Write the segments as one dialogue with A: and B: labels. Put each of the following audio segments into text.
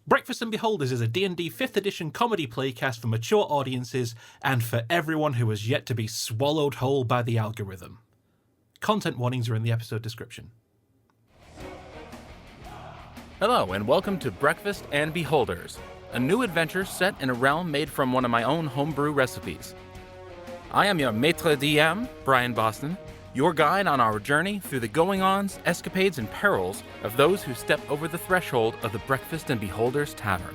A: Breakfast and Beholders is a D&D 5th edition comedy playcast for mature audiences and for everyone who has yet to be swallowed whole by the algorithm. Content warnings are in the episode description.
B: Hello, and welcome to Breakfast and Beholders, a new adventure set in a realm made from one of my own homebrew recipes. I am your maître DM, Brian Boston, your guide on our journey through the going-ons, escapades, and perils of those who step over the threshold of the Breakfast and Beholders Tavern.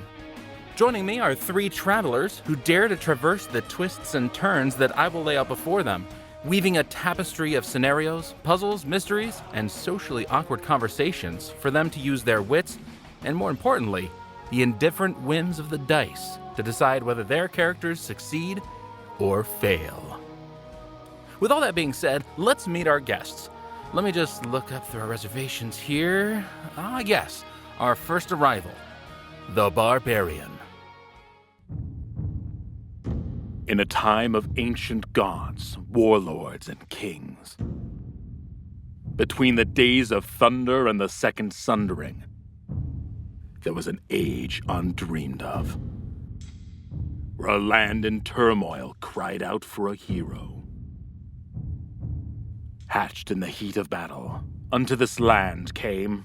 B: Joining me are three travelers who dare to traverse the twists and turns that I will lay out before them, weaving a tapestry of scenarios, puzzles, mysteries, and socially awkward conversations for them to use their wits, and more importantly, the indifferent whims of the dice to decide whether their characters succeed or fail. With all that being said, let's meet our guests. Let me just look up through our reservations here. Yes, our first arrival, the Barbarian. In a time of ancient gods, warlords, and kings, between the days of thunder and the second sundering, there was an age undreamed of, where a land in turmoil cried out for a hero. Hatched in the heat of battle, unto this land came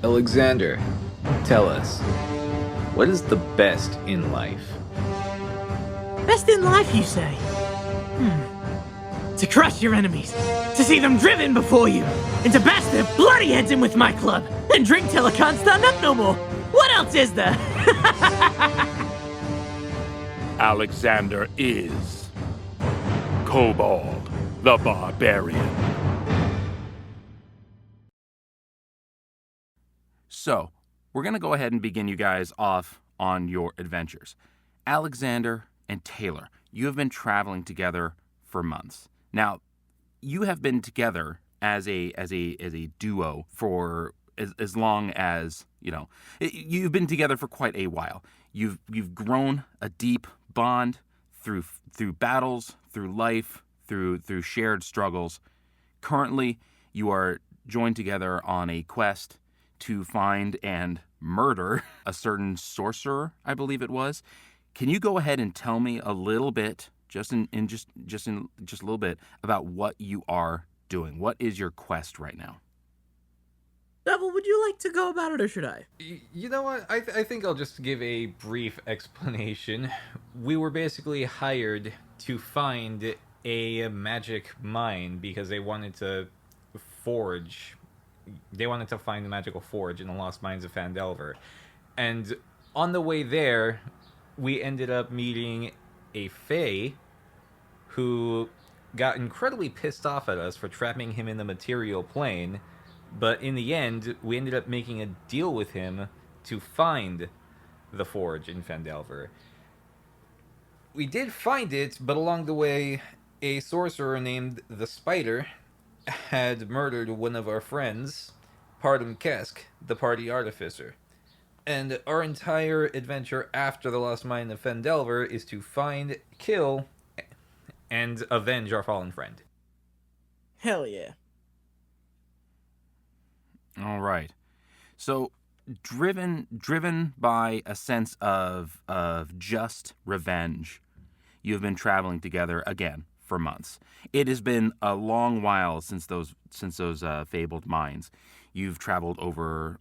C: Alexander, tell us, what is the best in life?
D: Best in life, you say? To crush your enemies, to see them driven before you, and to bash their bloody heads in with my club, and drink till I can't stand up no more. What else is there?
B: Alexander is Kobold, the Barbarian. So, we're going to go ahead and begin you guys off on your adventures. Alexander and Taylor, you have been traveling together for months. Now, you have been together as a duo for as long as, you've been together for quite a while. You've grown a deep bond through battles, through life, through shared struggles. Currently, you are joined together on a quest to find and murder a certain sorcerer, I believe it was. Can you go ahead and tell me a little bit, just a little bit, about what you are doing? What is your quest right now?
D: Devil, would you like to go about it, or should I?
C: You know what? I think I'll just give a brief explanation. We were basically hired to find a magic mine because they wanted to forge. They wanted to find the magical forge in the Lost Mines of Phandelver. And on the way there, we ended up meeting a fae who got incredibly pissed off at us for trapping him in the material plane. But in the end, we ended up making a deal with him to find the forge in Phandelver. We did find it, but along the way, a sorcerer named the Spider had murdered one of our friends, Pardum Kesk, the party artificer. And our entire adventure after the Lost Mine of Phandelver is to find, kill, and avenge our fallen friend.
D: Hell yeah.
B: All right. So, driven by a sense of just revenge, you have been traveling together again for months. It has been a long while since those fabled mines. You've traveled over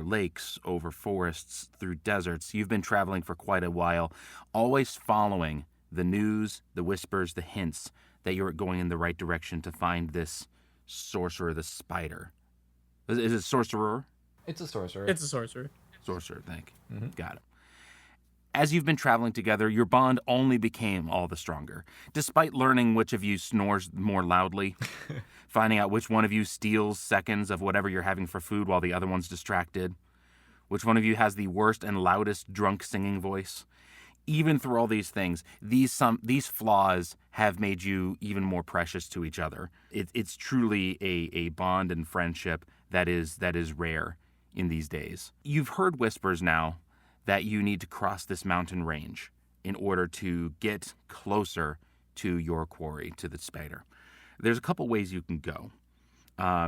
B: lakes, over forests, through deserts. You've been traveling for quite a while, always following the news, the whispers, the hints that you're going in the right direction to find this sorcerer, the Spider. Is it sorcerer?
C: It's a sorcerer.
D: It's a sorcerer.
B: Sorcerer, thank you.
C: Mm-hmm.
B: Got it. As you've been traveling together, your bond only became all the stronger. Despite learning which of you snores more loudly, finding out which one of you steals seconds of whatever you're having for food while the other one's distracted, which one of you has the worst and loudest drunk singing voice. Even through all these things, these flaws have made you even more precious to each other. It's truly a bond and friendship that is rare in these days. You've heard whispers now that you need to cross this mountain range in order to get closer to your quarry, to the Spider. There's a couple ways you can go.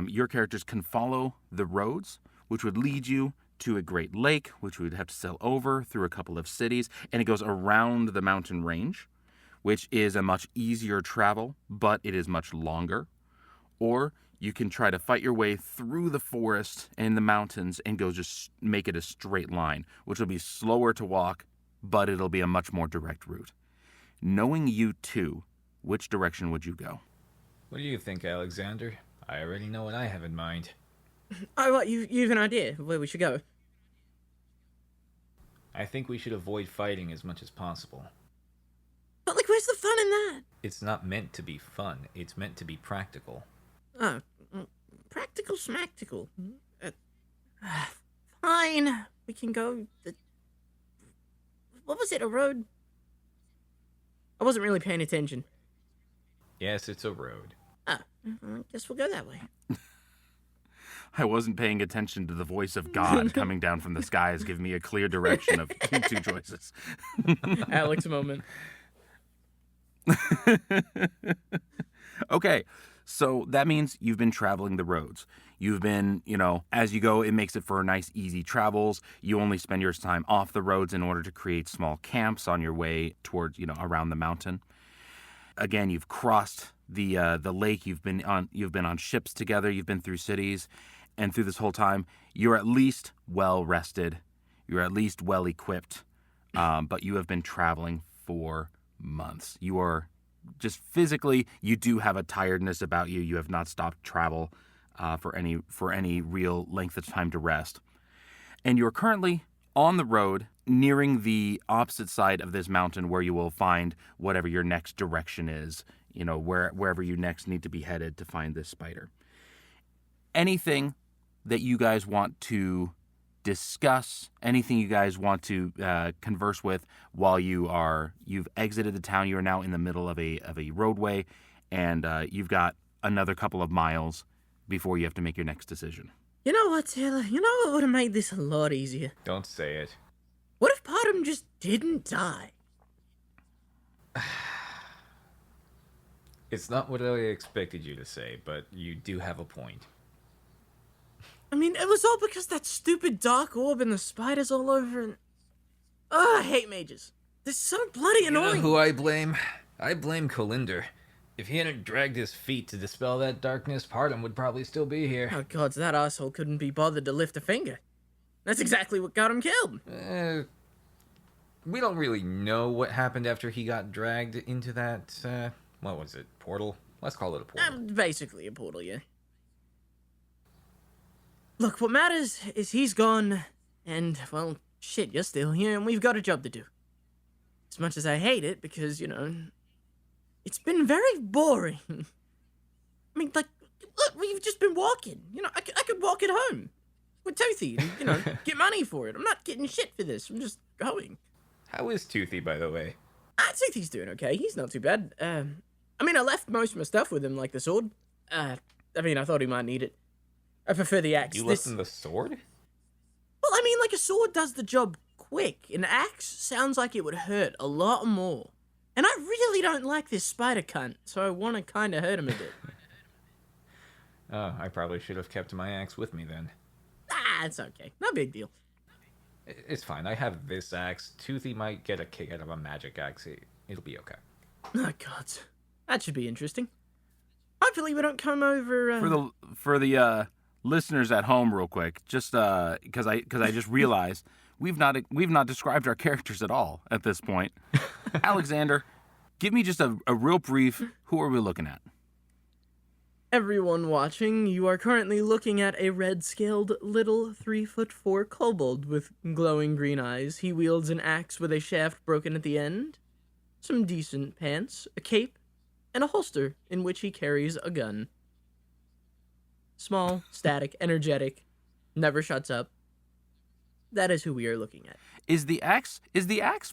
B: your characters can follow the roads, which would lead you to a great lake, which we would have to sail over through a couple of cities, and it goes around the mountain range, which is a much easier travel, but it is much longer. Or you can try to fight your way through the forest and the mountains and go just make it a straight line, which will be slower to walk, but it'll be a much more direct route. Knowing you two, which direction would you go?
C: What do you think, Alexander? I already know what I have in mind.
D: Oh, what, you have an idea of where we should go?
C: I think we should avoid fighting as much as possible.
D: But, like, where's the fun in that?
C: It's not meant to be fun. It's meant to be practical.
D: Oh, practical smactical. Fine. We can go... What was it, a road? I wasn't really paying attention.
C: Yes, it's a road.
D: Oh, I guess we'll go that way.
B: I wasn't paying attention to the voice of God coming down from the skies, giving me a clear direction of two choices.
D: Alex moment.
B: Okay, so that means you've been traveling the roads. You've been, as you go, it makes it for nice, easy travels. You only spend your time off the roads in order to create small camps on your way towards, around the mountain. Again, you've crossed the lake. You've been on ships together. You've been through cities, and through this whole time, you're at least well rested. You're at least well equipped, but you have been traveling for months. You are just physically, you do have a tiredness about you. You have not stopped travel for any real length of time to rest, and you're currently on the road, nearing the opposite side of this mountain, where you will find whatever your next direction is. Wherever you next need to be headed to find this spider. Anything that you guys want to discuss, anything you guys want to converse with while you've exited the town. You are now in the middle of a roadway, and you've got another couple of miles before you have to make your next decision.
D: You know what, Taylor? You know what would have made this a lot easier?
C: Don't say it.
D: What if part of him just didn't die?
C: It's not what I expected you to say, but you do have a point.
D: I mean, it was all because that stupid dark orb and the spiders all over and... I hate mages. They're so bloody annoying.
C: You know who I blame? I blame Colinder. If he hadn't dragged his feet to dispel that darkness, Partum would probably still be here.
D: Oh, gods, that asshole couldn't be bothered to lift a finger. That's exactly what got him killed.
C: We don't really know what happened after he got dragged into that, what was it, portal? Let's call it a portal.
D: Basically a portal, yeah. Look, what matters is he's gone, and, well, shit, you're still here, and we've got a job to do. As much as I hate it, because, it's been very boring. I mean, like, look, we've just been walking. I could walk it home with Toothy, and, get money for it. I'm not getting shit for this. I'm just going.
C: How is Toothy, by the way?
D: Toothy's doing okay. He's not too bad. I left most of my stuff with him, like the sword. I thought he might need it. I prefer the axe.
C: You left him the sword?
D: Well, like a sword does the job quick. An axe sounds like it would hurt a lot more. And I really don't like this spider cunt, so I want to kind of hurt him a bit.
C: Oh, I probably should have kept my axe with me then.
D: It's okay. No big deal.
C: It's fine. I have this axe. Toothy might get a kick out of a magic axe. It'll be okay.
D: Oh, God. That should be interesting. Hopefully we don't come over,
B: For the listeners at home, real quick, just because I just realized we've not described our characters at all at this point. Alexander, give me just a real brief. Who are we looking at?
D: Everyone watching, you are currently looking at a red-scaled little 3'4" kobold with glowing green eyes. He wields an axe with a shaft broken at the end, some decent pants, a cape, and a holster in which he carries a gun. Small, static, energetic, never shuts up. That is who we are looking at.
B: Is the axe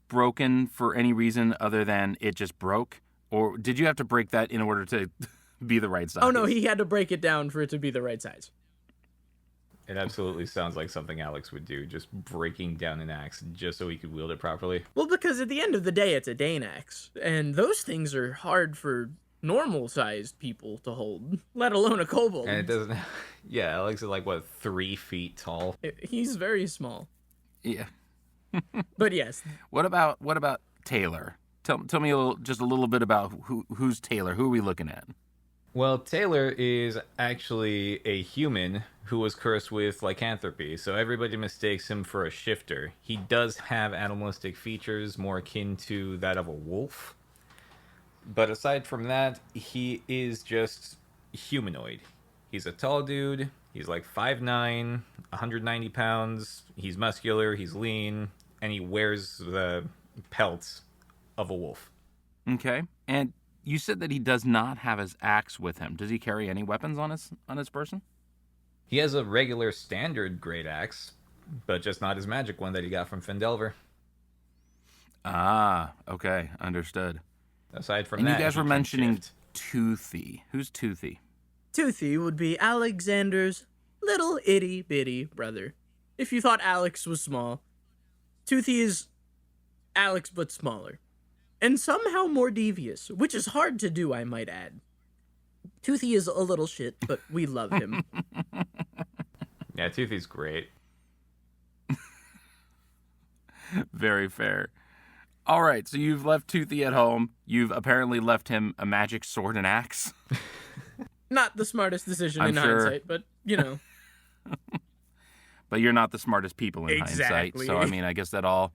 B: broken for any reason other than it just broke? Or did you have to break that in order to be the right size?
D: Oh no, he had to break it down for it to be the right size.
C: It absolutely sounds like something Alex would do, just breaking down an axe just so he could wield it properly.
D: Well, because at the end of the day, it's a Dane axe, and those things are hard for normal-sized people to hold, let alone a kobold.
C: And it doesn't. Yeah, Alex is like, what, 3 feet tall?
D: He's very small.
B: Yeah.
D: But yes.
B: What about Taylor? Tell me just a little bit about who's Taylor. Who are we looking at?
C: Well, Taylor is actually a human who was cursed with lycanthropy, so everybody mistakes him for a shifter. He does have animalistic features more akin to that of a wolf. But aside from that, he is just humanoid. He's a tall dude. He's like 5'9", 190 pounds. He's muscular, he's lean, and he wears the pelts of a wolf.
B: Okay. And you said that he does not have his axe with him. Does he carry any weapons on his person?
C: He has a regular standard great axe, but just not his magic one that he got from Fendelver.
B: Ah, okay, understood.
C: Aside from
B: and
C: that,
B: you guys
C: he
B: were
C: can
B: mentioning
C: shift.
B: Toothy. Who's Toothy?
D: Toothy would be Alexander's little itty-bitty brother. If you thought Alex was small, Toothy is Alex but smaller. And somehow more devious, which is hard to do, I might add. Toothy is a little shit, but we love him.
C: Yeah, Toothy's great.
B: Very fair. All right, so you've left Toothy at home. You've apparently left him a magic sword and axe.
D: Not the smartest decision
B: I'm
D: in
B: sure.
D: hindsight, but, you know.
B: But you're not the smartest people in hindsight.
D: Exactly.
B: So, I mean, I guess it all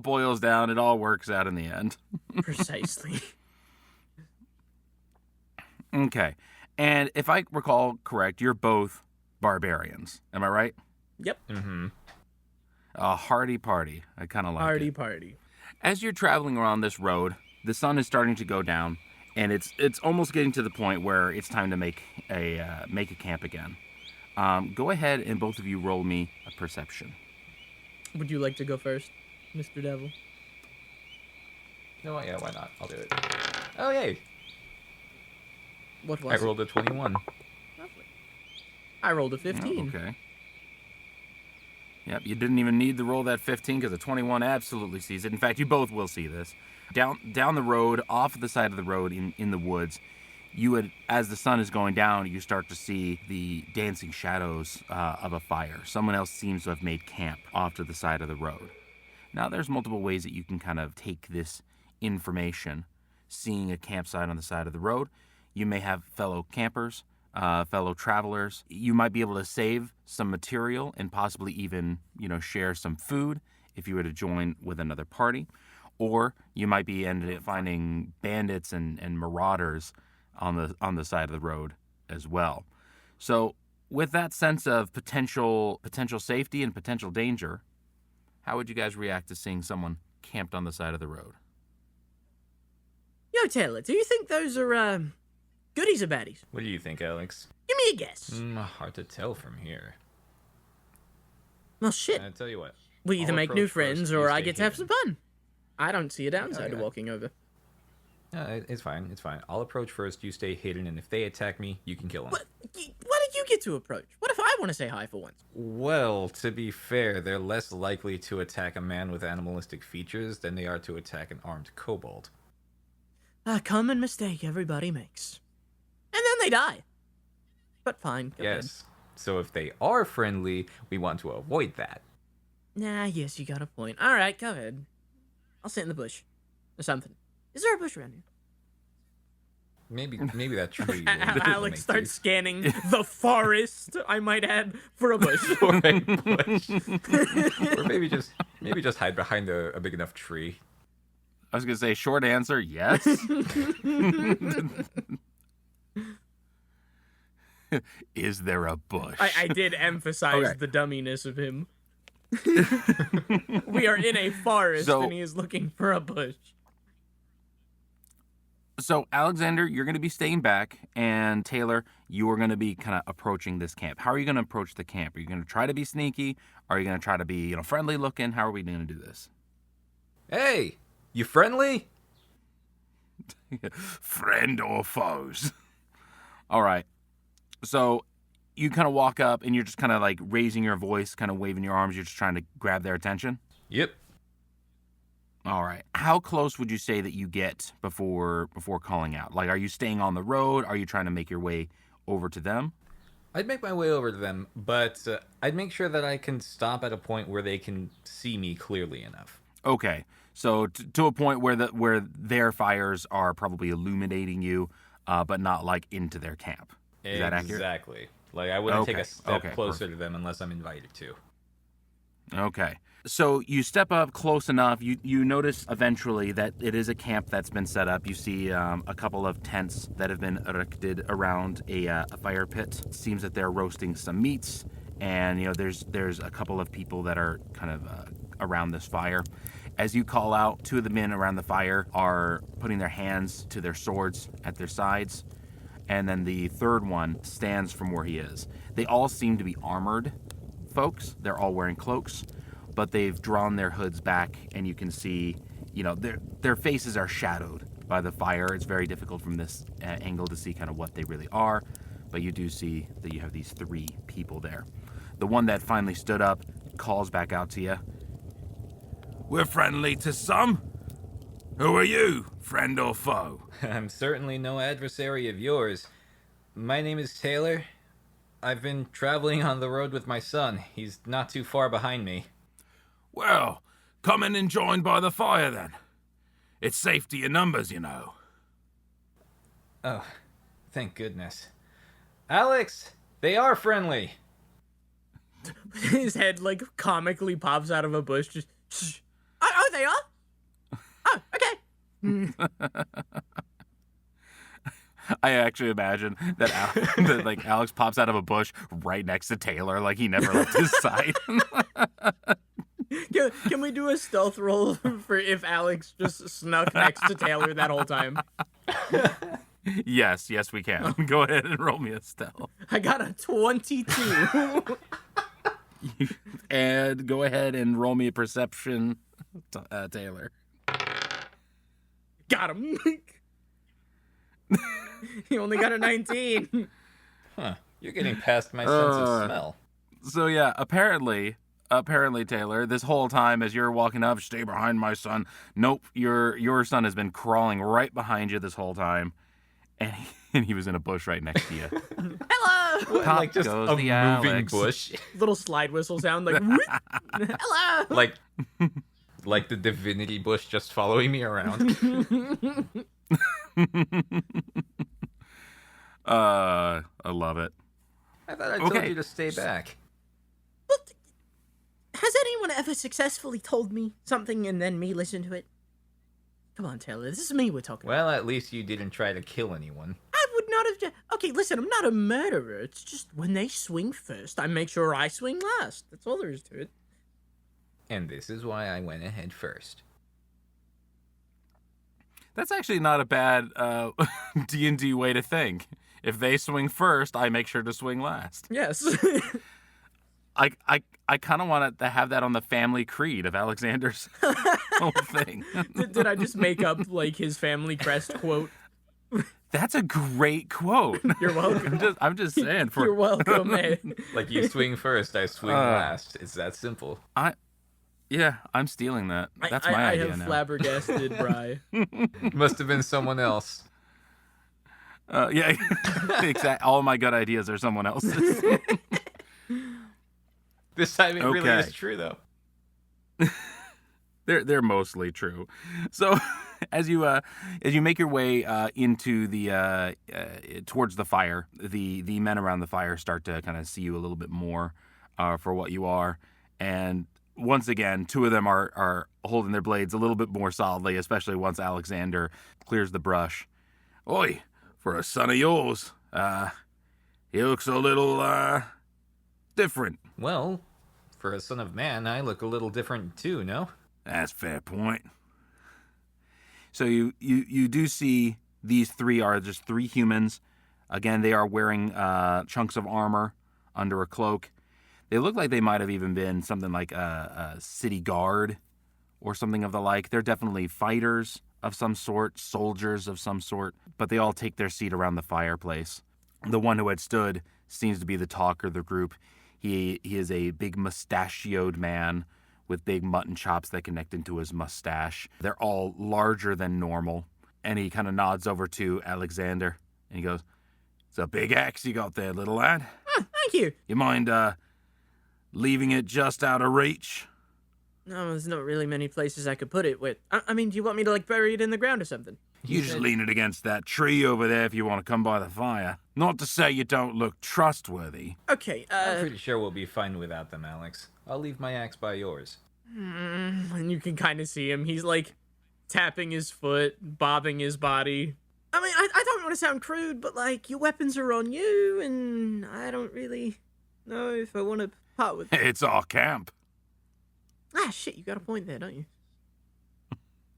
B: boils down. It all works out in the end.
D: Precisely.
B: Okay. And if I recall correct, you're both barbarians. Am I right?
D: Yep.
C: Mm-hmm.
B: A hardy party. I kind of like
D: Party,
B: it.
D: party.
B: As you're traveling around this road, the sun is starting to go down, and it's almost getting to the point where it's time to make a camp again. Go ahead and both of you roll me a perception.
D: Would you like to go first, Mr. Devil?
C: No, yeah, why not? I'll do it. Oh, yay.
D: What
C: I
D: was it?
C: rolled a 21.
D: Lovely. I rolled a 15.
B: Oh, okay. Yep, you didn't even need to roll that 15 because the 21 absolutely sees it. In fact, you both will see this. Down the road, off the side of the road in the woods, you would, as the sun is going down, you start to see the dancing shadows of a fire. Someone else seems to have made camp off to the side of the road. Now, there's multiple ways that you can kind of take this information. Seeing a campsite on the side of the road, you may have fellow campers, fellow travelers. You might be able to save some material and possibly even, share some food if you were to join with another party. Or you might be ended up finding bandits and marauders on the side of the road as well. So with that sense of potential safety and potential danger, how would you guys react to seeing someone camped on the side of the road?
D: Yo, Taylor, do you think those are, goodies or baddies?
C: What do you think, Alex?
D: Give me a guess.
C: Hard to tell from here.
D: Well, shit.
C: I tell you what.
D: We either
C: I'll
D: make new
C: approach
D: friends
C: first,
D: or
C: you
D: I
C: stay
D: get to have some
C: hidden.
D: fun. I don't see a downside to
C: Okay.
D: walking over.
C: No, it's fine. It's fine. I'll approach first. You stay hidden, and if they attack me, you can kill them.
D: What did you get to approach? What if I want to say hi for once?
C: Well, to be fair, they're less likely to attack a man with animalistic features than they are to attack an armed kobold.
D: A common mistake everybody makes. And then they die. But fine. Go ahead.
C: Yes. So if they are friendly, we want to avoid that.
D: Nah, yes, you got a point. All right, go ahead. I'll sit in the bush. Or something. Is there a bush around here?
C: Maybe that tree. will
D: Alex
C: make
D: starts
C: do.
D: scanning the forest, I might add, for a bush.
C: Or a bush. Or maybe just hide behind a big enough tree.
B: I was going to say, short answer, yes. Is there a bush?
D: I did emphasize
B: Okay.
D: the dumminess of him. We are in a forest
B: So-
D: and he is looking for a bush.
B: So, Alexander, you're going to be staying back, and Taylor, you are going to be kind of approaching this camp. How are you going to approach the camp? Are you going to try to be sneaky? Are you going to try to be, friendly looking? How are we going to do this?
C: Hey, you friendly?
B: Friend or foes? All right. So, you kind of walk up, and you're just kind of like raising your voice, kind of waving your arms. You're just trying to grab their attention.
C: Yep.
B: All right. How close would you say that you get before calling out? Like, are you staying on the road? Are you trying to make your way over to them?
C: I'd make my way over to them, but I'd make sure that I can stop at a point where they can see me clearly enough.
B: Okay. So to a point where their fires are probably illuminating you, but not like into their camp. Is that accurate?
C: Exactly. Like, I wouldn't take a step closer
B: perfect.
C: to them unless I'm invited to.
B: Okay. So you step up close enough. You notice eventually that it is a camp that's been set up. You see a couple of tents that have been erected around a fire pit. It seems that they're roasting some meats, and there's a couple of people that are kind of around this fire. As you call out, two of the men around the fire are putting their hands to their swords at their sides, and then the third one stands from where he is. They all seem to be armored folks. They're all wearing cloaks, but they've drawn their hoods back, and you can see, their faces are shadowed by the fire. It's very difficult from this angle to see kind of what they really are, but you do see that you have these three people there. The one that finally stood up calls back out to you. We're friendly to some. Who are you, friend or foe?
C: I'm certainly no adversary of yours. My name is Taylor. I've been traveling on the road with my son. He's not too far behind me.
B: Well, come in and join by the fire then. It's safety in numbers, you know.
C: Oh, thank goodness. Alex, they are friendly.
D: His head, like, comically pops out of a bush. Just, shh. Oh, they are? Oh, okay.
B: I actually imagine that, that Alex pops out of a bush right next to Taylor, like he never left his side.
D: Can we do a stealth roll for if Alex just snuck next to Taylor that whole time?
B: Yes, we can. Go ahead and roll me a stealth.
D: I got a 22.
B: And go ahead and roll me a perception, Taylor.
D: Got him. He only got a 19.
C: Huh. You're getting past my sense of smell.
B: So yeah, apparently, Taylor, this whole time as you're walking up, stay behind my son. Nope, your son has been crawling right behind you this whole time, and he was in a bush right next to you.
D: Hello.
C: What, like just
B: goes
C: a
B: the
C: moving
B: Alex.
C: bush.
D: Little slide whistle sound like. Hello.
C: Like the divinity bush just following me around.
B: I love it.
C: I thought I told you to stay back.
D: Well, has anyone ever successfully told me something and then me listen to it? Come on, Taylor. This is me we're talking about.
C: Well, at least you didn't try to kill anyone.
D: I would not have... Okay, listen, I'm not a murderer. It's just when they swing first, I make sure I swing last. That's all there is to it.
C: And this is why I went ahead first.
B: That's actually not a bad D&D way to think. If they swing first, I make sure to swing last.
D: Yes.
B: I kind of want to have that on the family creed of Alexander's whole thing.
D: Did I just make up, like, his family crest quote?
B: That's a great quote.
D: You're welcome.
B: I'm just saying.
D: You're welcome, man.
C: Like, you swing first, I swing last. It's that simple.
B: Yeah, I'm stealing that. That's my idea now.
D: I have flabbergasted Bri.
C: Must have been someone else.
B: Yeah, exactly. All my good ideas are someone else's.
C: This time it really is true, though.
B: They're mostly true. So, as you make your way into the towards the fire, the men around the fire start to kind of see you a little bit more for what you are, and once again, two of them are holding their blades a little bit more solidly, especially once Alexander clears the brush. Oi, for a son of yours, he looks a little different.
C: Well, for a son of man, I look a little different too, no?
B: That's a fair point. So you do see these three are just three humans. Again, they are wearing chunks of armor under a cloak. They look like they might have even been something like a city guard or something of the like. They're definitely fighters of some sort, soldiers of some sort, but they all take their seat around the fireplace. The one who had stood seems to be the talker of the group. He is a big mustachioed man with big mutton chops that connect into his mustache. They're all larger than normal. And he kind of nods over to Alexander, and he goes, "It's a big axe you got there, little lad.
D: Thank you.
B: You mind leaving it just out of reach?"
D: No, there's not really many places I could put it with. I mean, do you want me to, like, bury it in the ground or something?
B: You just lean it against that tree over there if you want to come by the fire. Not to say you don't look trustworthy.
D: Okay,
C: I'm pretty sure we'll be fine without them, Alex. I'll leave my axe by yours.
D: And you can kind of see him. He's, like, tapping his foot, bobbing his body. I mean, I don't want to sound crude, but, like, your weapons are on you, and I don't really know if I want to part with them.
B: It's our camp.
D: Ah, shit, you got a point there, don't you?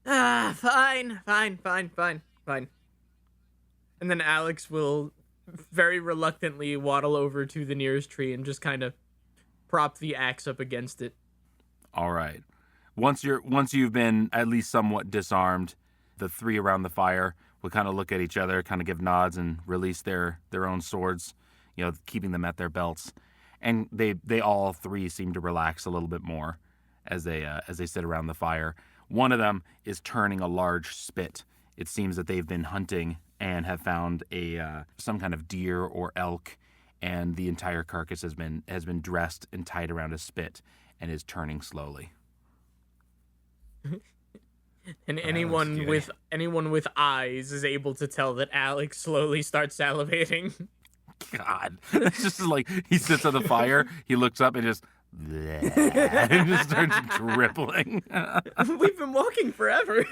D: Fine. And then Alex will very reluctantly waddle over to the nearest tree and just kind of prop the axe up against it.
B: All right. Once you've been at least somewhat disarmed, the three around the fire will kind of look at each other, kind of give nods, and release their own swords, keeping them at their belts. And they all three seem to relax a little bit more as they sit around the fire. One of them is turning a large spit. It seems that they've been hunting and have found some kind of deer or elk, and the entire carcass has been dressed and tied around a spit and is turning slowly.
D: And anyone with eyes is able to tell that Alex slowly starts salivating.
B: God, it's just like he sits on the fire, he looks up and just and just starts dribbling.
D: We've been walking forever.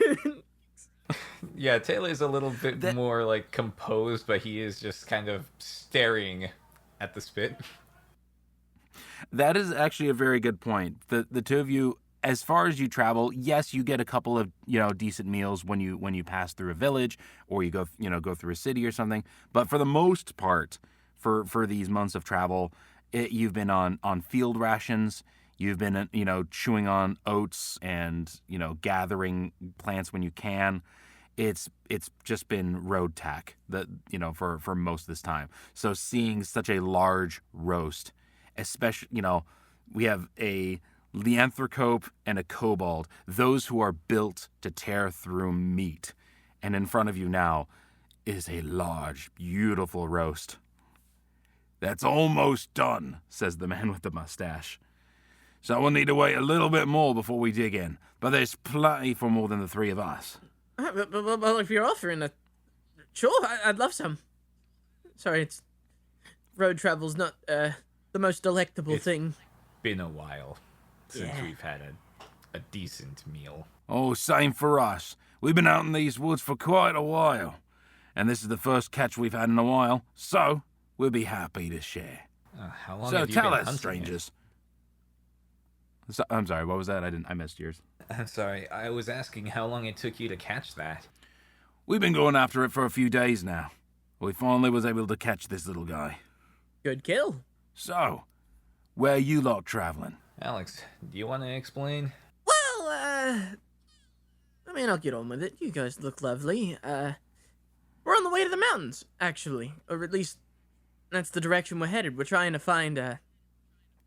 C: Yeah, Taylor's a little bit more, like, composed, but he is just kind of staring at the spit.
B: That is actually a very good point. The two of you, as far as you travel, yes, you get a couple of decent meals when you pass through a village or you go through a city or something. But for the most part, for these months of travel, you've been on field rations. You've been chewing on oats and gathering plants when you can. It's just been road tack for most of this time. So seeing such a large roast, especially we have a Leanthrocope and a kobold, those who are built to tear through meat. And in front of you now is a large, beautiful roast. "That's almost done," says the man with the mustache. "So we'll need to wait a little bit more before we dig in. But there's plenty for more than the three of us."
D: Well, if you're offering it, sure, I'd love some. Sorry, road travel's not the most delectable thing.
C: Been a while since we've had a decent meal.
B: "Oh, same for us. We've been out in these woods for quite a while. And this is the first catch we've had in a while. So we'll be happy to share.
C: How long
B: So
C: have you
B: tell
C: been
B: us,
C: hunting
B: strangers." I'm sorry, what was that? I missed yours.
C: I'm sorry, I was asking how long it took you to catch that.
B: "We've been going after it for a few days now. We finally was able to catch this little guy.
D: Good kill.
B: So, where you lot traveling?"
C: Alex, do you want to explain?
D: Well, I mean, I'll get on with it. You guys look lovely. We're on the way to the mountains, actually. Or at least, that's the direction we're headed. We're trying to find,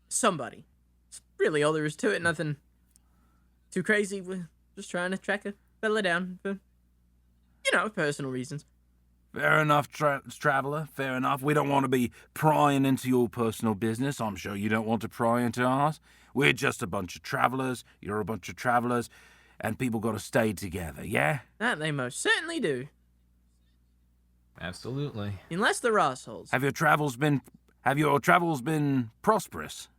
D: somebody. It's really all there is to it. Nothing too crazy. We're just trying to track a fella down for, personal reasons.
B: "Fair enough, traveler, fair enough. We don't want to be prying into your personal business. I'm sure you don't want to pry into ours. We're just a bunch of travelers. You're a bunch of travelers. And people got to stay together, yeah?"
D: That they most certainly do.
C: Absolutely.
D: Unless they're assholes.
B: Have your travels been prosperous?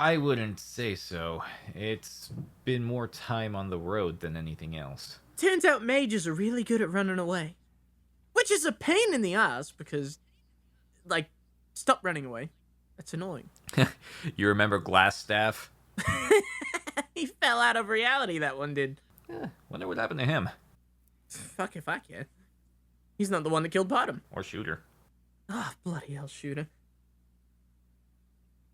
C: I wouldn't say so. It's been more time on the road than anything else.
D: Turns out mages are really good at running away. Which is a pain in the ass because, stop running away. That's annoying.
C: You remember Glassstaff?
D: He fell out of reality, that one did.
C: Wonder what happened to him.
D: Fuck if I can. He's not the one that killed Bottom.
C: Or Shooter.
D: Oh, bloody hell, Shooter.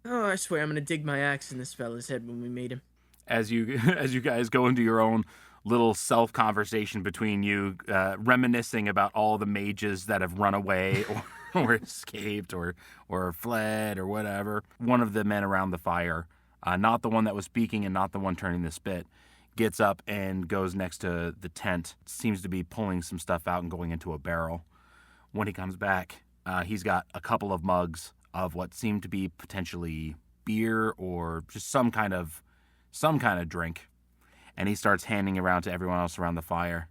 D: Oh, I swear I'm gonna dig my axe in this fella's head when we meet him.
B: As you guys go into your own little self-conversation between you, reminiscing about all the mages that have run away or escaped or fled or whatever. One of the men around the fire, not the one that was speaking and not the one turning the spit, gets up and goes next to the tent, seems to be pulling some stuff out and going into a barrel. When he comes back, he's got a couple of mugs of what seemed to be potentially beer or just some kind of drink, and he starts handing around to everyone else around the fire.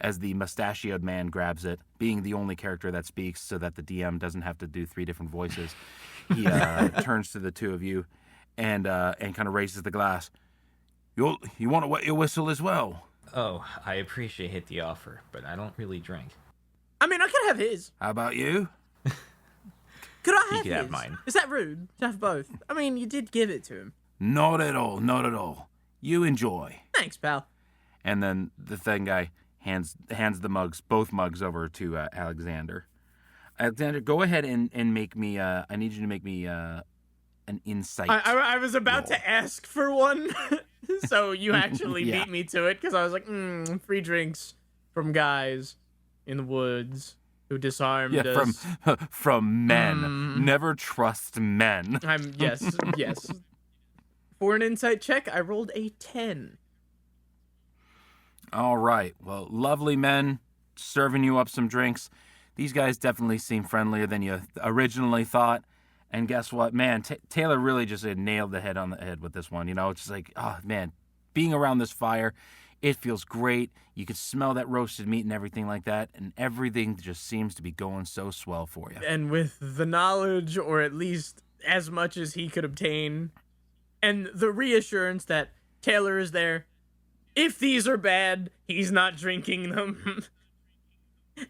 B: As the mustachioed man grabs it, being the only character that speaks so that the DM doesn't have to do 3 different voices, he turns to the two of you and kind of raises the glass. You want to wet your whistle as well?
C: Oh, I appreciate the offer, but I don't really drink.
D: I mean, I could have his.
B: How about you?
D: Could I have
C: You can have
D: his?
C: mine.
D: Is that rude to have both? I mean, you did give it to him.
B: Not at all, not at all. You enjoy.
D: Thanks, pal.
B: And then the thing guy hands the mugs, both mugs, over to Alexander. Alexander, go ahead and make me. I need you to make me an insight.
D: I was about to ask for one, so you actually
B: Yeah.
D: beat me to it because I was like, free drinks from guys in the woods who disarmed us.
B: from men. Never trust men.
D: Yes. For an insight check, I rolled a 10.
B: All right. Well, lovely men serving you up some drinks. These guys definitely seem friendlier than you originally thought. And guess what, man? Taylor really just nailed the head on the head with this one. You know, it's just like, oh man, being around this fire, it feels great. You can smell that roasted meat and everything like that, and everything just seems to be going so swell for you.
D: And with the knowledge, or at least as much as he could obtain, and the reassurance that Taylor is there, if these are bad, he's not drinking them.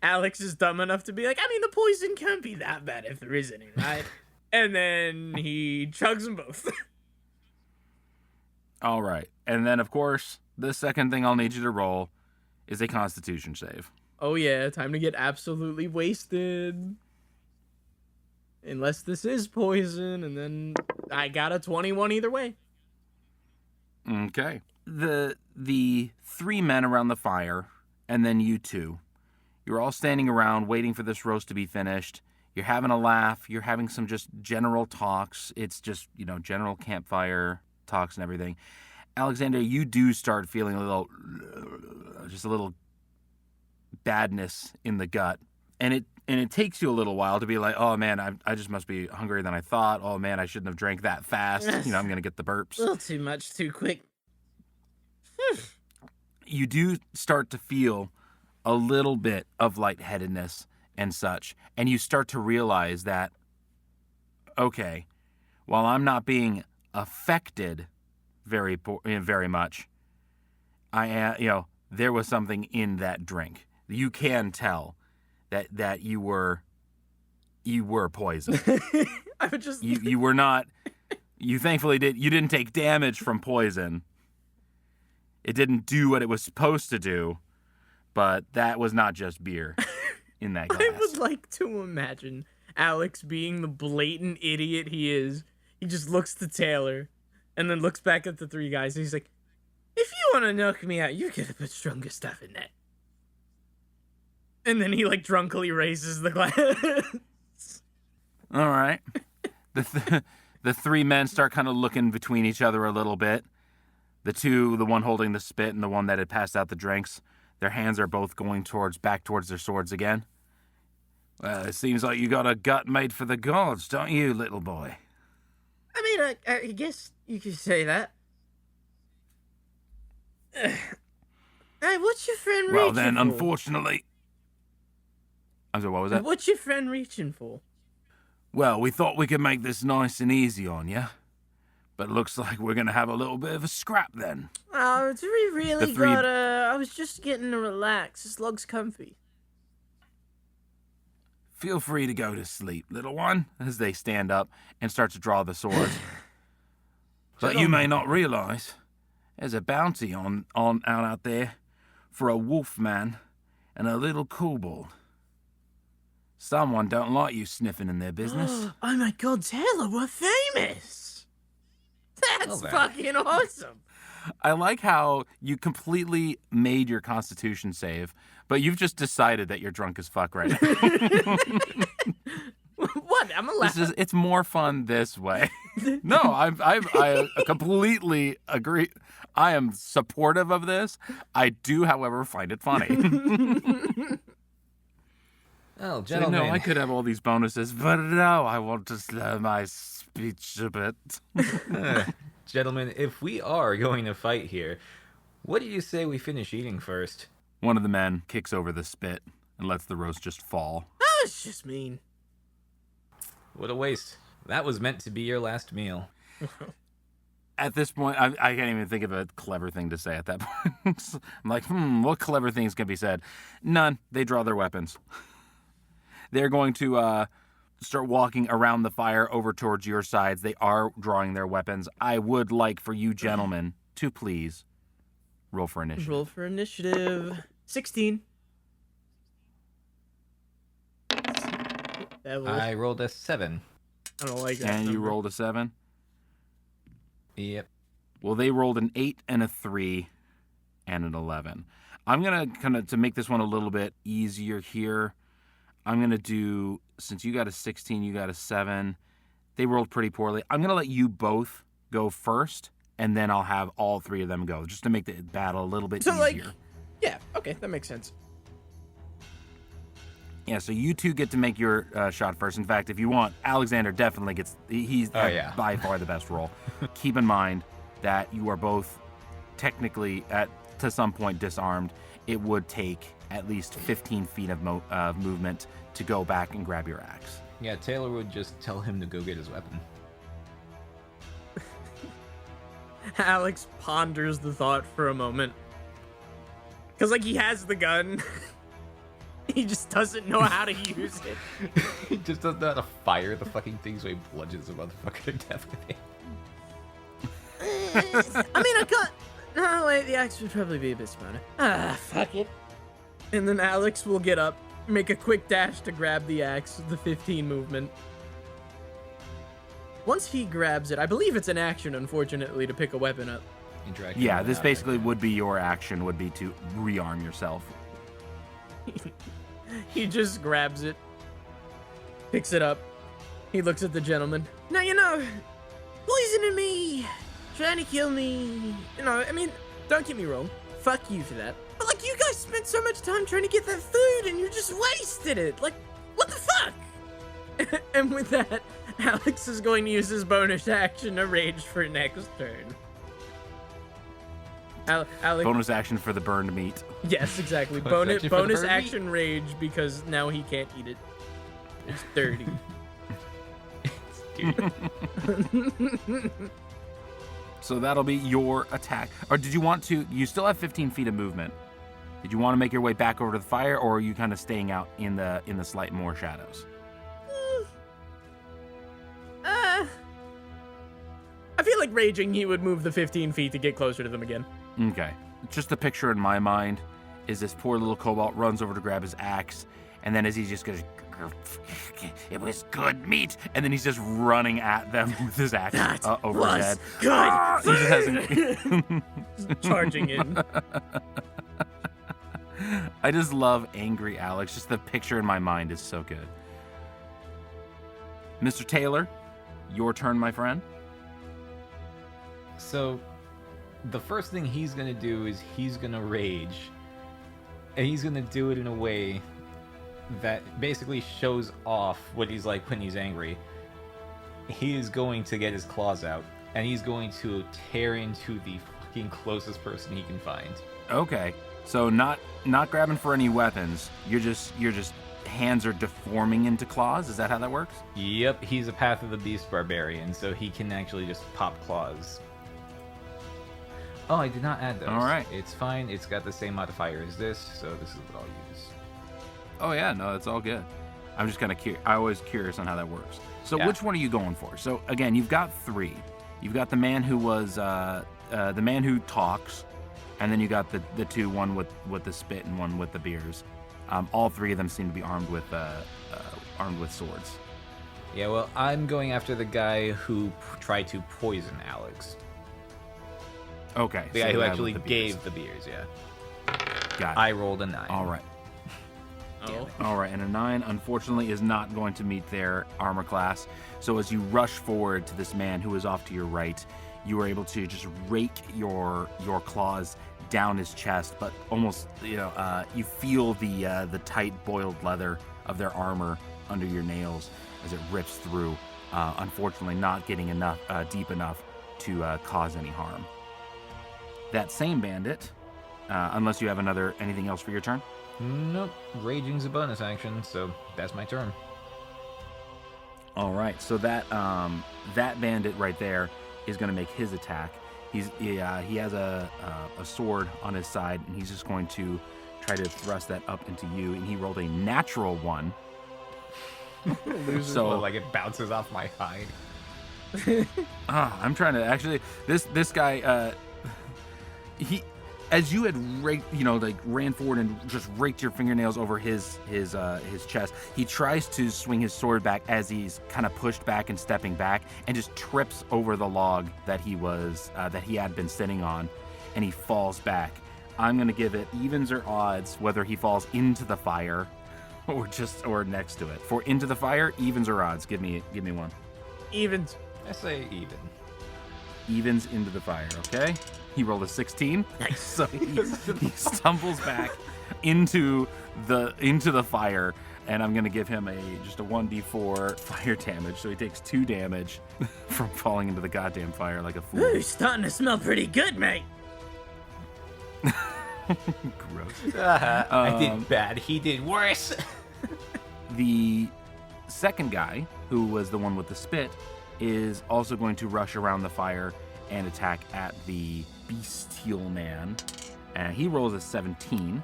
D: Alex is dumb enough to be like, I mean, the poison can't be that bad if there is any, right? And then he chugs them both.
B: All right. And then, of course, the second thing I'll need you to roll is a Constitution save.
D: Oh yeah, time to get absolutely wasted. Unless this is poison, and then I got a 21 either way.
B: Okay. The 3 men around the fire, and then you two, you're all standing around waiting for this roast to be finished. You're having a laugh. You're having some just general talks. It's just, general campfire talks and everything. Alexander, you do start feeling a little badness in the gut. And it takes you a little while to be like, oh man, I just must be hungrier than I thought. Oh man, I shouldn't have drank that fast. I'm going to get the burps.
D: A little too much, too quick.
B: You do start to feel a little bit of lightheadedness and such. And you start to realize that, okay, while I'm not being affected very much, there was something in that drink. You can tell that you were poisoned.
D: I would just
B: you were not. You thankfully didn't take damage from poison. It didn't do what it was supposed to do, but that was not just beer in that glass.
D: I would like to imagine Alex being the blatant idiot he is. He just looks to Taylor and then looks back at the 3 guys and he's like, if you want to knock me out, you gotta put stronger stuff in that. And then he drunkenly raises the glass.
B: All right. The 3 men start kind of looking between each other a little bit. The one holding the spit and the one that had passed out the drinks, their hands are both going back towards their swords again. Well, it seems like you got a gut made for the gods, don't you, little boy?
D: I mean, I guess you could say that. Hey, what's your friend reaching for?
B: Well, then, unfortunately... I'm sorry, what was that?
D: What's your friend reaching for?
B: Well, we thought we could make this nice and easy on you. But it looks like we're going to have a little bit of a scrap then.
D: Oh, do we really gotta... I was just getting to relax. This log's comfy.
B: Feel free to go to sleep, little one, as they stand up and start to draw the swords. But you may not realize there's a bounty out there for a wolf man and a little kobold. Someone don't like you sniffing in their business.
D: Oh my god, Taylor, we're famous! That's fucking awesome!
B: I like how you completely made your Constitution save, but you've just decided that you're drunk as fuck right now.
D: I'm allowed.
B: It's more fun this way. No, I completely agree. I am supportive of this. I do, however, find it funny.
C: Oh,
B: So,
C: gentlemen.
B: no, I could have all these bonuses, but no, I want to slow my speech a bit.
C: Gentlemen, if we are going to fight here, what do you say we finish eating first?
B: One of the men kicks over the spit and lets the roast just fall.
D: Oh, it's just mean.
C: What a waste. That was meant to be your last meal.
B: At this point, I can't even think of a clever thing to say at that point. I'm like, what clever things can be said? None. They draw their weapons. They're going to start walking around the fire over towards your sides. They are drawing their weapons. I would like for you gentlemen to please roll for initiative.
D: Roll for initiative. 16.
C: I rolled a 7.
D: I don't like that.
B: And you
D: number.
B: rolled a 7?
C: Yep.
B: Well, they rolled an 8 and a 3 and an 11. I'm going to to make this one a little bit easier here, I'm going to do, since you got a 16, you got a 7, they rolled pretty poorly. I'm going to let you both go first, and then I'll have all three of them go, just to make the battle a little bit easier.
D: Yeah, okay, that makes sense.
B: Yeah, so you two get to make your shot first. In fact, if you want, Alexander definitely gets, he's by far the best roll. Keep in mind that you are both technically, to some point, disarmed. It would take at least 15 feet of movement to go back and grab your axe.
C: Yeah, Taylor would just tell him to go get his weapon.
D: Alex ponders the thought for a moment. Because, like, he has the gun. He just doesn't know how to use it.
C: He just doesn't know how to fire the fucking thing, so he bludgeons the motherfucker to death with it.
D: I mean, I can't... No, wait, the axe would probably be a bit smarter. Fuck it. And then Alex will get up, make a quick dash to grab the axe with the 15 movement. Once he grabs it, I believe it's an action, unfortunately, to pick a weapon up.
B: Yeah, this basically would be your action, would be to rearm yourself.
D: He just grabs it, picks it up. He looks at the gentleman. Now, you know, poisoning me, trying to kill me. You know, I mean, don't get me wrong. Fuck you for that. But, like, you guys spent so much time trying to get that food and you just wasted it. Like, what the fuck? And with that, Alex is going to use his bonus action to rage for next turn. Alex,
B: bonus action for the burned meat.
D: yes, exactly. Bonus action rage because now he can't eat it. It's dirty.
B: So that'll be your attack. Or did you want to... You still have 15 feet of movement. Did you want to make your way back over to the fire, or are you kind of staying out in the slight more shadows?
D: I feel like raging, he would move the 15 feet to get closer to them again.
B: Okay. Just the picture in my mind is this poor little kobold runs over to grab his axe, and then as he just goes, it was good meat, and then he's just running at them with his axe over his head.
D: Good.
B: He just hasn't...
D: Charging in.
B: I just love angry Alex. Just the picture in my mind is so good. Mr. Taylor, your turn, my friend.
C: So, the first thing he's gonna do is he's gonna rage. And he's gonna do it in a way that basically shows off what he's like when he's angry. He is going to get his claws out, and he's going to tear into the fucking closest person he can find.
B: Okay. So not grabbing for any weapons. You're just hands are deforming into claws. Is that how that works?
C: Yep, he's a Path of the Beast barbarian, so he can actually just pop claws. Oh, I did not add those.
B: All right.
C: It's fine. It's got the same modifier as this, so this is what I'll use.
B: Oh yeah, no, it's all good. I'm just kind of curious. I'm always curious on how that works. So
C: Yeah.
B: which one are you going for? So again, you've got three. You've got the man who was the man who talks, and then you got the two, one with the spit and one with the beers. All three of them seem to be armed with swords.
C: Yeah, well, I'm going after the guy who tried to poison Alex.
B: Okay.
C: The
B: so
C: guy who
B: with
C: actually
B: the beers.
C: gave the beers, yeah.
B: Got it.
C: I rolled a 9.
B: All right.
D: Uh-oh.
B: All right, and a 9, unfortunately, is not going to meet their armor class. So as you rush forward to this man who is off to your right, you are able to just rake your claws down his chest, but almost, you feel the tight boiled leather of their armor under your nails as it rips through. Unfortunately, not getting enough deep enough to cause any harm. That same bandit, unless you have anything else for your turn.
C: Nope. Raging's a bonus action, so that's my turn.
B: All right, so that bandit right there is going to make his attack. He has a sword on his side, and he's just going to try to thrust that up into you. And he rolled a natural 1.
C: So like it bounces off my hide.
B: I'm trying to actually. This guy, he, as you had ran forward and just raked your fingernails over his chest, he tries to swing his sword back as he's kind of pushed back and stepping back, and just trips over the log that he had been sitting on, and he falls back. I'm gonna give it evens or odds whether he falls into the fire or next to it. For into the fire, evens or odds? Give me one.
D: Evens.
C: I say even.
B: Evens into the fire, okay? He rolled a 16.
D: Nice.
B: So he stumbles back into the fire, and I'm gonna give him just a 1d4 fire damage. So he takes 2 damage from falling into the goddamn fire like a fool.
D: Ooh, starting to smell pretty good, mate.
B: Gross.
C: I did bad. He did worse.
B: The second guy, who was the one with the spit, is also going to rush around the fire and attack at the bestial man. And he rolls a 17.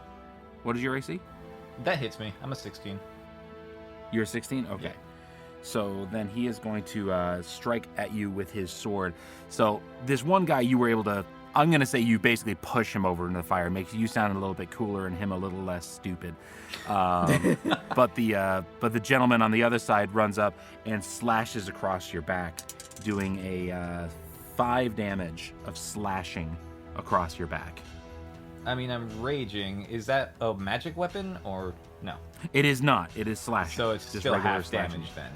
B: What is your AC?
C: That hits me. I'm a 16.
B: You're 16? Okay.
C: Yeah.
B: So then he is going to strike at you with his sword. So this one guy you were able to, I'm going to say you basically push him over into the fire. It makes you sound a little bit cooler and him a little less stupid. But the gentleman on the other side runs up and slashes across your back, doing a 5 damage of slashing across your back.
C: I mean, I'm raging. Is that a magic weapon or no?
B: It is not. It is slashing.
C: So it's
B: just
C: still
B: regular
C: half
B: slashing.
C: damage then.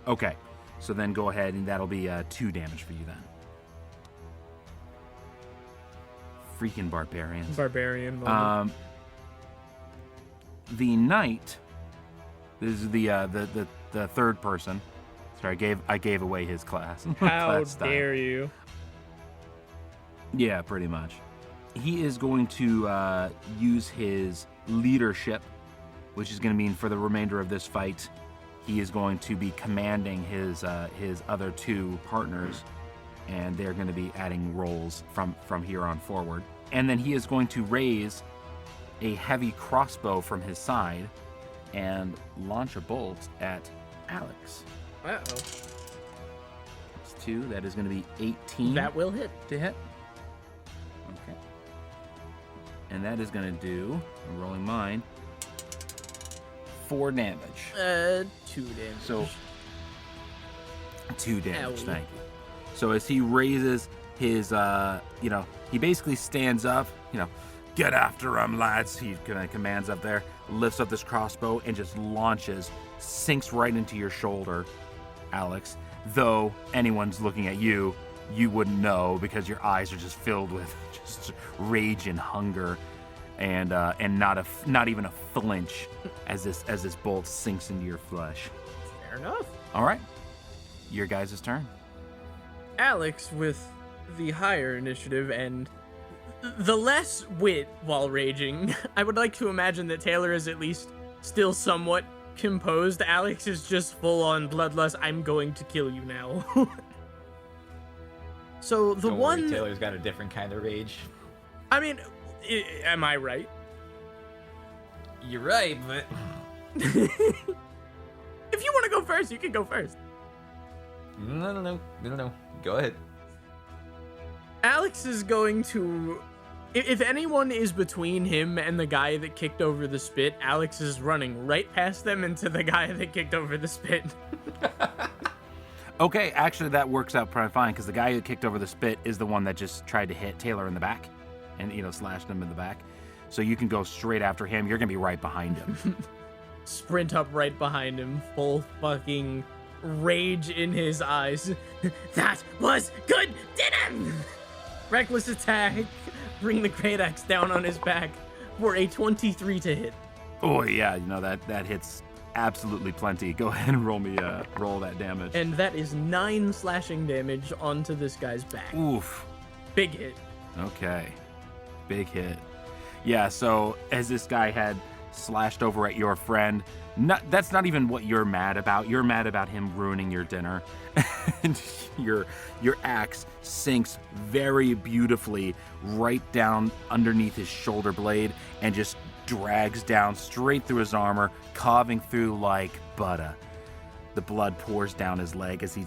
B: Okay. So then go ahead and that'll be 2 damage for you then. Freaking barbarians.
D: Barbarian moment.
B: The knight. This is the third person. Sorry, I gave away his class.
E: How
B: class style.
E: dare you?
B: Yeah, pretty much. He is going to use his leadership, which is going to mean for the remainder of this fight, he is going to be commanding his other 2 partners, and they're going to be adding rolls from here on forward. And then he is going to raise a heavy crossbow from his side and launch a bolt at Alex.
D: Uh-oh.
B: That's 2. That is going to be 18
D: That will hit.
B: to hit. Okay. And that is going to do, I'm rolling mine, 4 damage.
D: 2 damage.
B: So 2 damage,
D: Owie.
B: thank you. So as he raises his, he basically stands up, get after him, lads. He kind of commands up there, lifts up this crossbow and just launches, sinks right into your shoulder, Alex. Though anyone's looking at you, you wouldn't know because your eyes are just filled with just rage and hunger, and not even a flinch as this bolt sinks into your flesh.
D: Fair enough.
B: All right, your guys' turn.
D: Alex, with the higher initiative and the less wit while raging, I would like to imagine that Taylor is at least still somewhat composed. Alex is just full on bloodlust. I'm going to kill you now. So the
C: Don't
D: one
C: worry, Taylor's got a different kind of rage.
D: I mean, am I right?
C: You're right, but
D: If you want to go first, you can go first.
C: no. Go ahead.
D: Alex is going to... If anyone is between him and the guy that kicked over the spit, Alex is running right past them into the guy that kicked over the spit.
B: Okay, actually that works out pretty fine because the guy who kicked over the spit is the one that just tried to hit Taylor in the back and, slashed him in the back. so you can go straight after him. You're gonna be right behind him.
D: Sprint up right behind him, full fucking rage in his eyes. That was good dinner! Reckless attack. Bring the great axe down on his back for a 23 to hit.
B: Oh yeah, that hits absolutely plenty. Go ahead and roll that damage.
D: And that is 9 slashing damage onto this guy's back.
B: Oof.
D: Big hit.
B: Okay. Big hit. Yeah, so as this guy had slashed over at your friend, that's not even what you're mad about. You're mad about him ruining your dinner. And your axe sinks very beautifully right down underneath his shoulder blade and just drags down straight through his armor, carving through like butter. The blood pours down his leg as he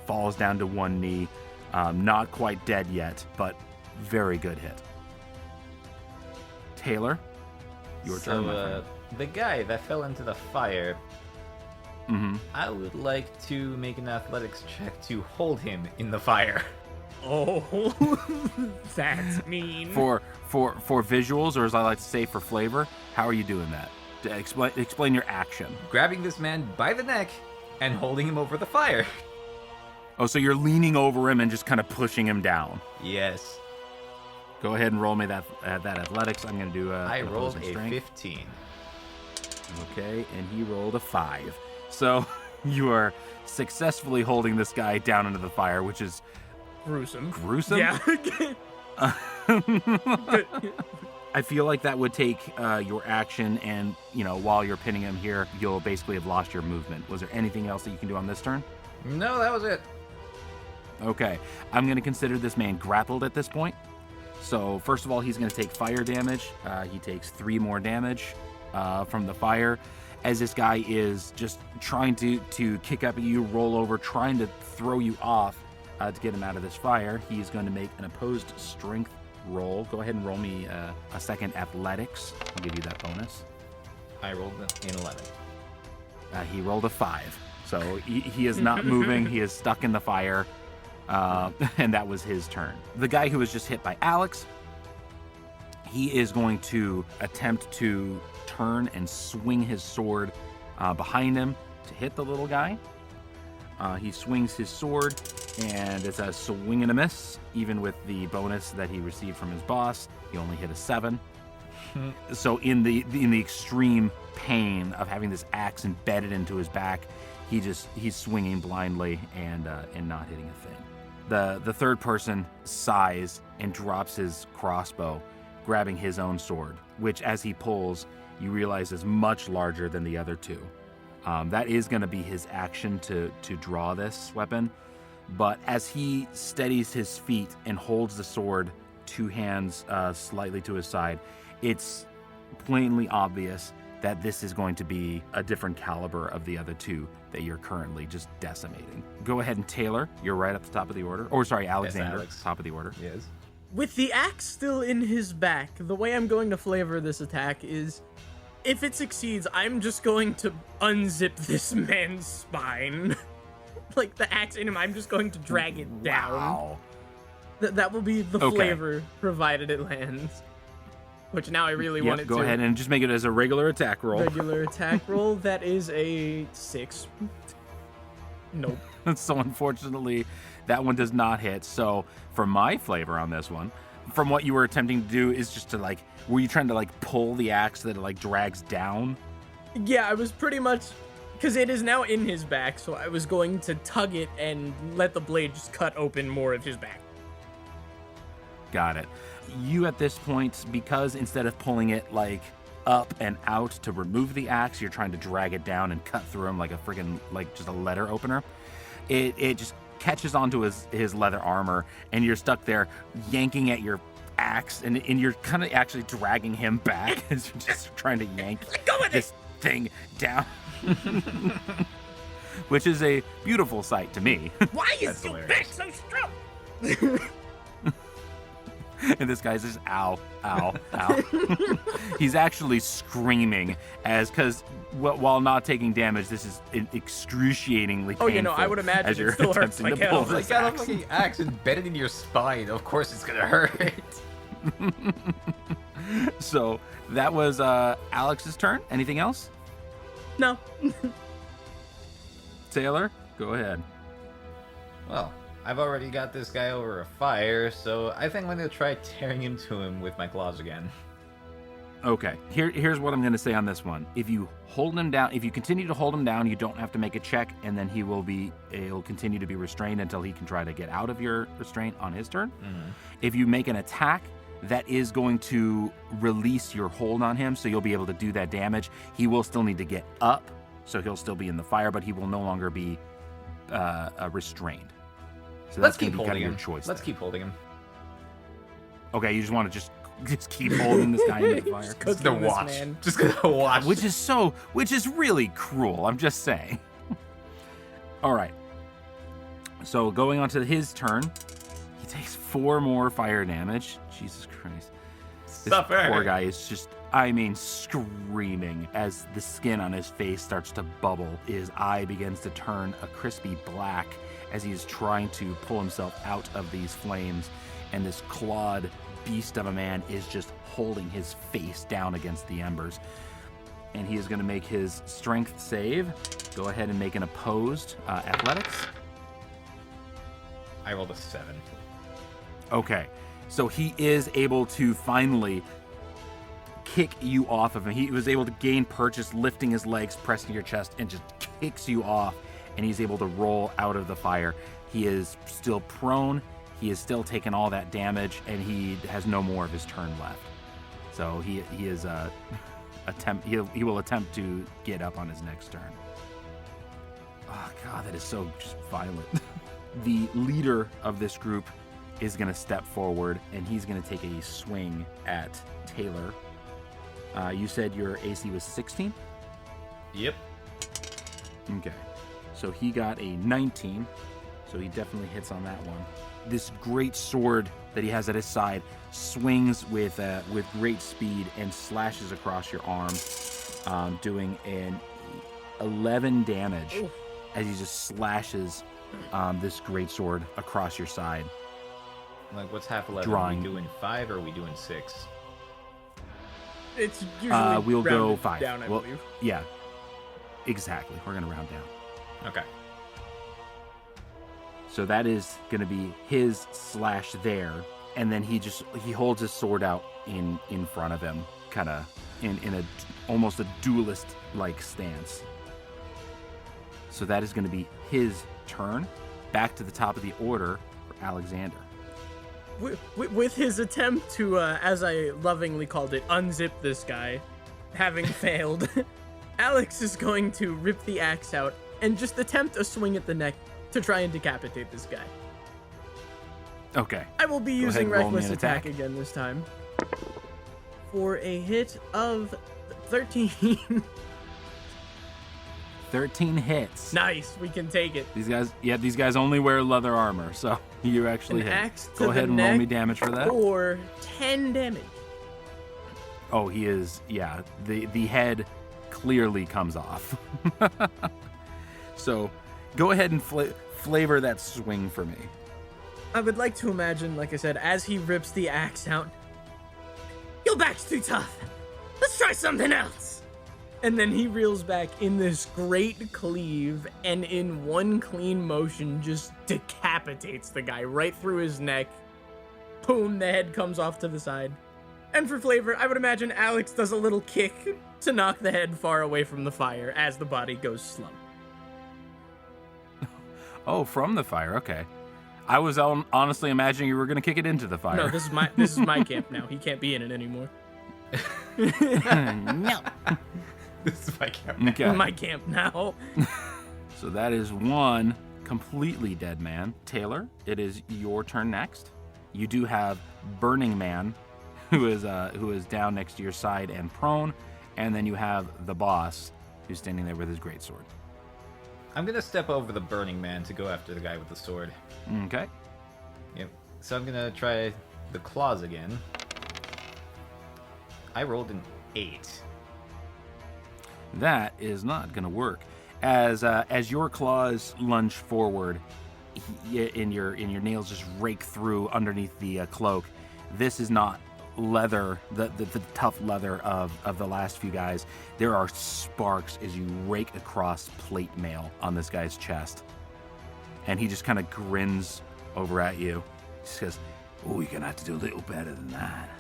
B: falls down to one knee. Not quite dead yet, but very good hit. Taylor, your turn, my friend.
C: The guy that fell into the fire,
B: Mm-hmm.
C: I would like to make an athletics check to hold him in the fire.
D: Oh, that's mean.
B: For visuals, or as I like to say, for flavor, how are you doing that? Explain your action.
C: Grabbing this man by the neck and holding him over the fire.
B: Oh, so you're leaning over him and just kind of pushing him down.
C: Yes.
B: Go ahead and roll me that athletics. I'm going to do
C: I rolled a
B: strength.
C: 15.
B: Okay, and he rolled a 5. So you are successfully holding this guy down into the fire, which is
D: gruesome.
B: Gruesome?
D: Yeah.
B: I feel like that would take your action, and while you're pinning him here, you'll basically have lost your movement. Was there anything else that you can do on this turn?
C: No, that was it.
B: Okay, I'm going to consider this man grappled at this point. So first of all, he's going to take fire damage. He takes 3 more damage from the fire, as this guy is just trying to kick up at you, roll over, trying to throw you off to get him out of this fire. He's going to make an opposed strength roll. Go ahead and roll me a second athletics. I'll give you that bonus.
C: I rolled an 11.
B: He rolled a 5. So he is not moving. He is stuck in the fire. And that was his turn. The guy who was just hit by Alex, he is going to attempt to turn and swing his sword behind him to hit the little guy. He swings his sword, and it's a swing and a miss. Even with the bonus that he received from his boss, he only hit a 7. So in the extreme pain of having this axe embedded into his back, he's swinging blindly and not hitting a thing. The third person sighs and drops his crossbow, grabbing his own sword, which as he pulls, you realize is much larger than the other two. That is going to be his action to draw this weapon. But as he steadies his feet and holds the sword 2 hands slightly to his side, it's plainly obvious that this is going to be a different caliber of the other two that you're currently just decimating. Go ahead and Taylor, you're right up the top of the order. Or sorry, Alexander,
C: yes, Alex.
B: Top of the order.
C: Yes.
D: With the axe still in his back, the way I'm going to flavor this attack is, if it succeeds, I'm just going to unzip this man's spine. Like the axe in him, I'm just going to drag it down.
B: Wow.
D: That will be the
B: Okay.
D: flavor, provided it lands. Which now I really want it
B: go
D: to.
B: ahead and just make it as a regular attack roll.
D: Regular attack roll. That is a 6. Nope.
B: So unfortunately, that one does not hit. So for my flavor on this one, from what you were attempting to do is just to were you trying to pull the axe that it drags down?
D: Yeah, I was pretty much, because it is now in his back, so I was going to tug it and let the blade just cut open more of his back.
B: Got it. You at this point, because instead of pulling it up and out to remove the axe, you're trying to drag it down and cut through him like a friggin' just a letter opener. It just catches onto his leather armor, and you're stuck there yanking at your axe, and you're kind of actually dragging him back as you're just trying to yank this thing down. Which is a beautiful sight to me.
D: Why is your back so strong?
B: And this guy's just ow, ow, ow. He's actually screaming because while not taking damage, this is excruciatingly painful.
D: I would imagine
B: as you're
D: it still hurts
B: attempting
D: like
B: to pull
D: hell.
C: Like
B: this
C: got a
B: axe.
C: fucking axe embedded in your spine. Of course it's gonna hurt.
B: So that was Alex's turn. Anything else?
D: No.
B: Taylor, go ahead.
C: Well, I've already got this guy over a fire, so I think I'm going to try tearing into him with my claws again.
B: Okay, here's what I'm going to say on this one. If you hold him down, if you continue to hold him down, you don't have to make a check, and then he'll continue to be restrained until he can try to get out of your restraint on his turn.
C: Mm-hmm.
B: If you make an attack, that is going to release your hold on him, so you'll be able to do that damage. He will still need to get up, so he'll still be in the fire, but he will no longer be restrained. So
C: Let's
B: that's going
C: keep
B: to be kind
C: holding
B: of
C: him.
B: your choice.
C: Let's
B: there.
C: keep holding him.
B: Okay, you just want to just keep holding this guy in the fire.
C: Just gonna watch. Just gonna watch.
B: Which is really cruel. I'm just saying. All right. So going on to his turn, he takes 4 more fire damage. Jesus Christ. This poor guy is just, screaming as the skin on his face starts to bubble. His eye begins to turn a crispy black as he is trying to pull himself out of these flames. And this clawed beast of a man is just holding his face down against the embers. And he is going to make his strength save. Go ahead and make an opposed athletics.
C: I rolled a 7.
B: Okay, so he is able to finally kick you off of him. He was able to gain purchase, lifting his legs, pressing your chest, and just kicks you off. And he's able to roll out of the fire. He is still prone. He is still taking all that damage, and he has no more of his turn left. So he will attempt to get up on his next turn. Oh God, that is so just violent. The leader of this group is going to step forward, and he's going to take a swing at Taylor. You said your AC was 16?
C: Yep.
B: Okay. So he got a 19, so he definitely hits on that one. This great sword that he has at his side swings with great speed and slashes across your arm, doing an 11 damage.
D: Ooh.
B: As he just slashes this great sword across your side.
C: Like, what's half 11?
B: Drawing.
C: Are we doing 5 or are we doing 6?
D: It's usually
B: we'll go
D: rounded
B: 5.
D: down, I believe.
B: Yeah, exactly. We're gonna round down.
C: Okay.
B: So that is going to be his slash there, and then he holds his sword out in front of him, kind of in a almost a duelist like stance. So that is going to be his turn. Back to the top of the order for Alexander.
D: With his attempt to, as I lovingly called it, unzip this guy, having failed, Alex is going to rip the axe out and just attempt a swing at the neck to try and decapitate this guy.
B: Okay.
D: I will be using
B: ahead and roll me
D: reckless
B: an
D: attack
B: attack.
D: again this time. For a hit of 13.
B: 13 hits.
D: Nice, we can take it.
B: These guys only wear leather armor, so you actually
D: An
B: hit.
D: axe to
B: Go
D: the
B: ahead and roll
D: neck
B: me damage for that.
D: for 10 damage.
B: Oh, he is, yeah. The head clearly comes off. So go ahead and flavor that swing for me.
D: I would like to imagine, like I said, as he rips the axe out, your back's too tough. Let's try something else. And then he reels back in this great cleave and in one clean motion just decapitates the guy right through his neck. Boom, the head comes off to the side. And for flavor, I would imagine Alex does a little kick to knock the head far away from the fire as the body goes slump.
B: Oh, from the fire, okay. I was honestly imagining you were going to kick it into the fire.
D: No, this is my camp now. He can't be in it anymore.
B: No.
C: This is my camp.
B: Okay.
D: My camp now.
B: So that is one completely dead man. Taylor, it is your turn next. You do have Burning Man, who is down next to your side and prone, and then you have the boss, who's standing there with his greatsword.
C: I'm gonna step over the Burning Man to go after the guy with the sword.
B: Okay.
C: Yep. So I'm gonna try the claws again. I rolled an 8.
B: That is not going to work. As your claws lunge forward, and your nails just rake through underneath the cloak. This is not leather, the tough leather of the last few guys, there are sparks as you rake across plate mail on this guy's chest. And he just kind of grins over at you. He says, "Oh, you're going to have to do a little better than that."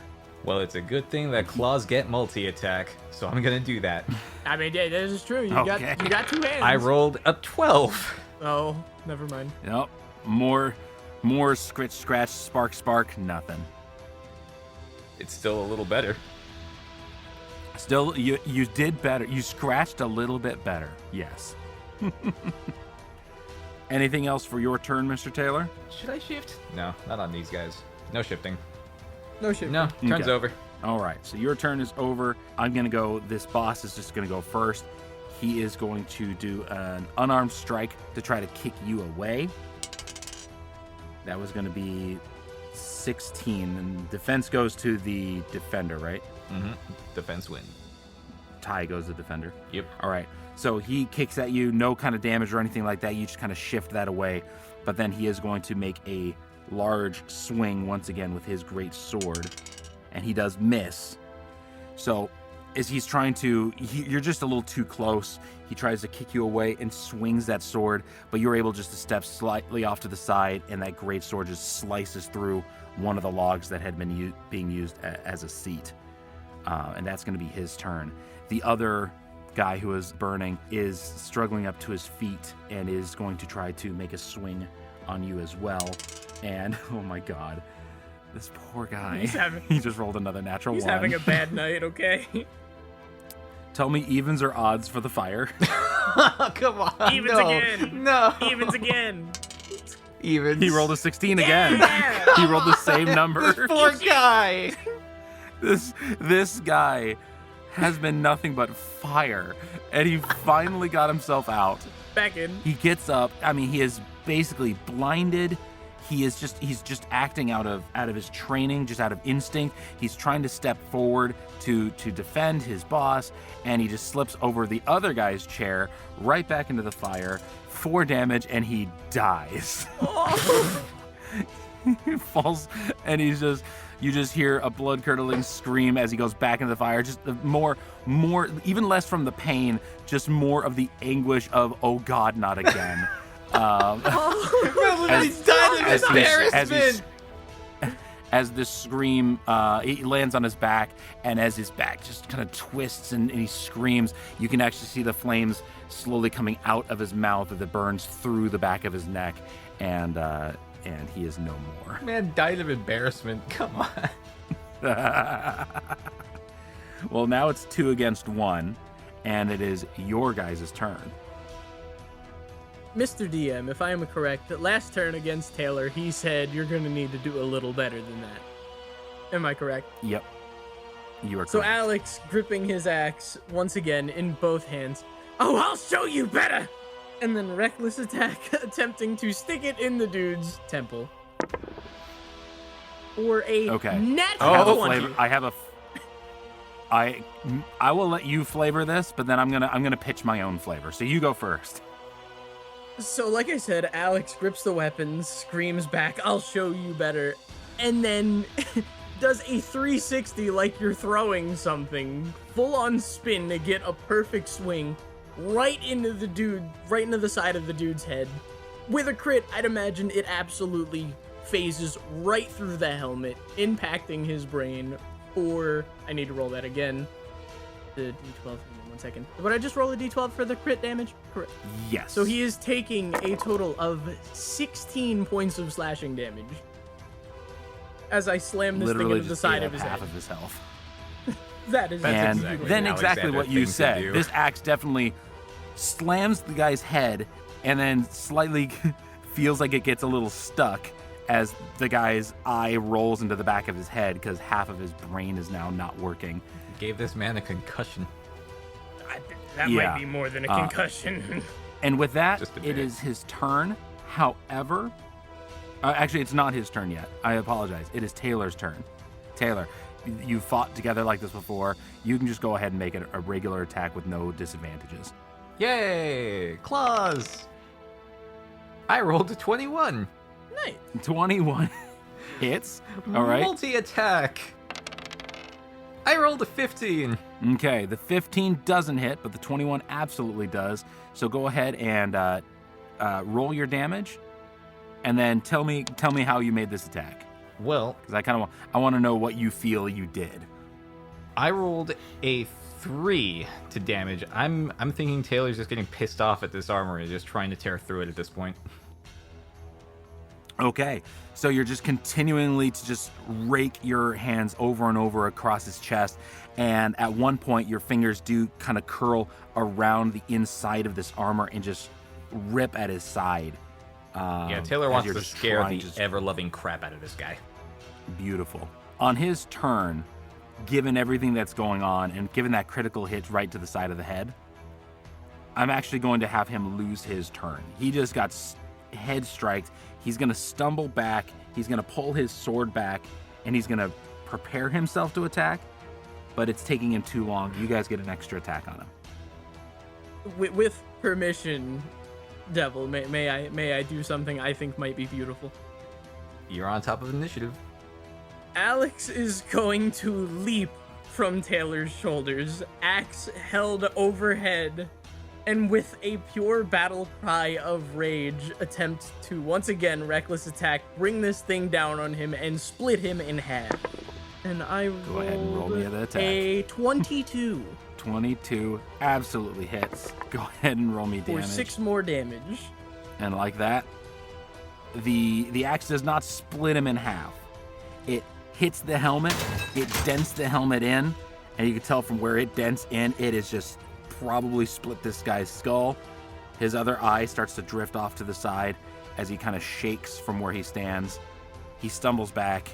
C: Well, it's a good thing that claws get multi-attack, so I'm gonna do that.
D: I mean, yeah, that is true. You
B: Okay.
D: got 2 hands.
C: I rolled a 12.
D: Oh, never mind.
B: Yep. More scratch, spark, nothing.
C: It's still a little better.
B: Still, you did better. You scratched a little bit better. Yes. Anything else for your turn, Mr. Taylor?
C: Should I shift? No, not on these guys. No shifting.
D: No shit.
C: No, turn's
B: Okay.
C: over.
B: All right, so your turn is over. I'm going to go, this boss is just going to go first. He is going to do an unarmed strike to try to kick you away. That was going to be 16, and defense goes to the defender, right?
C: Mm-hmm. Defense win.
B: Tie goes to defender.
C: Yep.
B: All right, so he kicks at you, no kind of damage or anything like that. You just kind of shift that away, but then he is going to make a large swing once again with his great sword, and he does miss. So as he's trying to, you're just a little too close. He tries to kick you away and swings that sword, but you're able just to step slightly off to the side, and that great sword just slices through one of the logs that had been being used as a seat. And that's going to be his turn. The other guy who is burning is struggling up to his feet and is going to try to make a swing on you as well. And oh my god, this poor guy. He just rolled another natural
D: He's
B: one.
D: having a bad night, okay?
B: Tell me evens or odds for the fire.
C: Come on.
D: Evens
C: no.
D: again.
C: No.
D: Evens again.
C: Evens.
B: He rolled a 16 again.
D: Yeah.
B: He rolled the same number.
C: This poor guy.
B: This guy has been nothing but fire, and he finally got himself out.
D: Back in.
B: He gets up. I mean, he is basically blinded. He's just acting out of his training, just out of instinct. He's trying to step forward to defend his boss, and he just slips over the other guy's chair right back into the fire. 4 damage, and he dies.
D: Oh.
B: He falls, and you just hear a blood-curdling scream as he goes back into the fire. Just more, even less from the pain, just more of the anguish of, oh God, not again.
C: He's died of embarrassment.
B: As this scream, he lands on his back, and as his back just kind of twists and he screams, you can actually see the flames slowly coming out of his mouth as it burns through the back of his neck, and he is no more.
C: Man died of embarrassment. Come on.
B: Well, now it's 2 against 1, and it is your guys' turn.
D: Mr. DM, if I am correct, last turn against Taylor, he said you're going to need to do a little better than that. Am I correct?
B: Yep. You are correct.
D: So Alex, gripping his axe once again in both hands. Oh, I'll show you better! And then reckless attack, attempting to stick it in the dude's temple. For a net 20.
B: I will let you flavor this, but then I'm gonna pitch my own flavor. So you go first.
D: So like I said, Alex grips the weapons, screams back, I'll show you better, and then does a 360 like you're throwing something, full on spin to get a perfect swing right into the side of the dude's head. With a crit, I'd imagine it absolutely phases right through the helmet, impacting his brain. Or I need to roll that again. The D12, 1 second. Would I just roll a D12 for the crit damage? Correct.
B: Yes.
D: So he is taking a total of 16 points of slashing damage as I slam this
B: literally
D: thing into the
B: just
D: side
B: ate
D: of his
B: half
D: head.
B: of his health.
D: That is
B: And
C: exactly
B: then
C: the
B: exactly
C: Alexander
B: what you
C: thing to
B: said.
C: do.
B: This axe definitely slams the guy's head and then slightly feels like it gets a little stuck as the guy's eye rolls into the back of his head because half of his brain is now not working.
C: Gave this man a concussion.
D: That
B: Yeah.
D: might be more than a concussion.
B: And with that,
C: Just a
B: it
C: bit.
B: is his turn. However, actually, it's not his turn yet. I apologize. It is Taylor's turn. Taylor, you fought together like this before. You can just go ahead and make it a regular attack with no disadvantages.
C: Yay! Claws! I rolled a 21.
D: Nice.
B: 21 hits. All right.
C: Multi-attack. I rolled a 15.
B: Okay, the 15 doesn't hit, but the 21 absolutely does. So go ahead and roll your damage, and then tell me how you made this attack.
C: Well,
B: Because I want to know what you feel you did.
C: I rolled a 3 to damage. I'm thinking Taylor's just getting pissed off at this armor and just trying to tear through it at this point.
B: Okay, so you're just continually to just rake your hands over and over across his chest, and at one point your fingers do kind of curl around the inside of this armor and just rip at his side.
C: Yeah, Taylor
B: as
C: wants
B: you're
C: to
B: just
C: scare
B: trying
C: the
B: to-
C: ever-loving crap out of this guy.
B: Beautiful. On his turn, given everything that's going on and given that critical hit right to the side of the head, I'm actually going to have him lose his turn. He just got head striked. He's going to stumble back. He's going to pull his sword back, and he's going to prepare himself to attack, but it's taking him too long. You guys get an extra attack on him.
D: With permission, Devil, may I do something I think might be beautiful?
C: You're on top of initiative.
D: Alex is going to leap from Taylor's shoulders, axe held overhead, and with a pure battle cry of rage, attempt to once again reckless attack, bring this thing down on him, and split him in half. And I
B: Go ahead and roll me the attack.
D: a 22
B: 22 absolutely hits. Go ahead and roll me
D: for
B: damage.
D: 6 more damage.
B: And like that, the axe does not split him in half. It hits the helmet, it dents the helmet in, and you can tell from where it dents in, it is just probably split this guy's skull. His other eye starts to drift off to the side as he kind of shakes from where he stands. He stumbles back,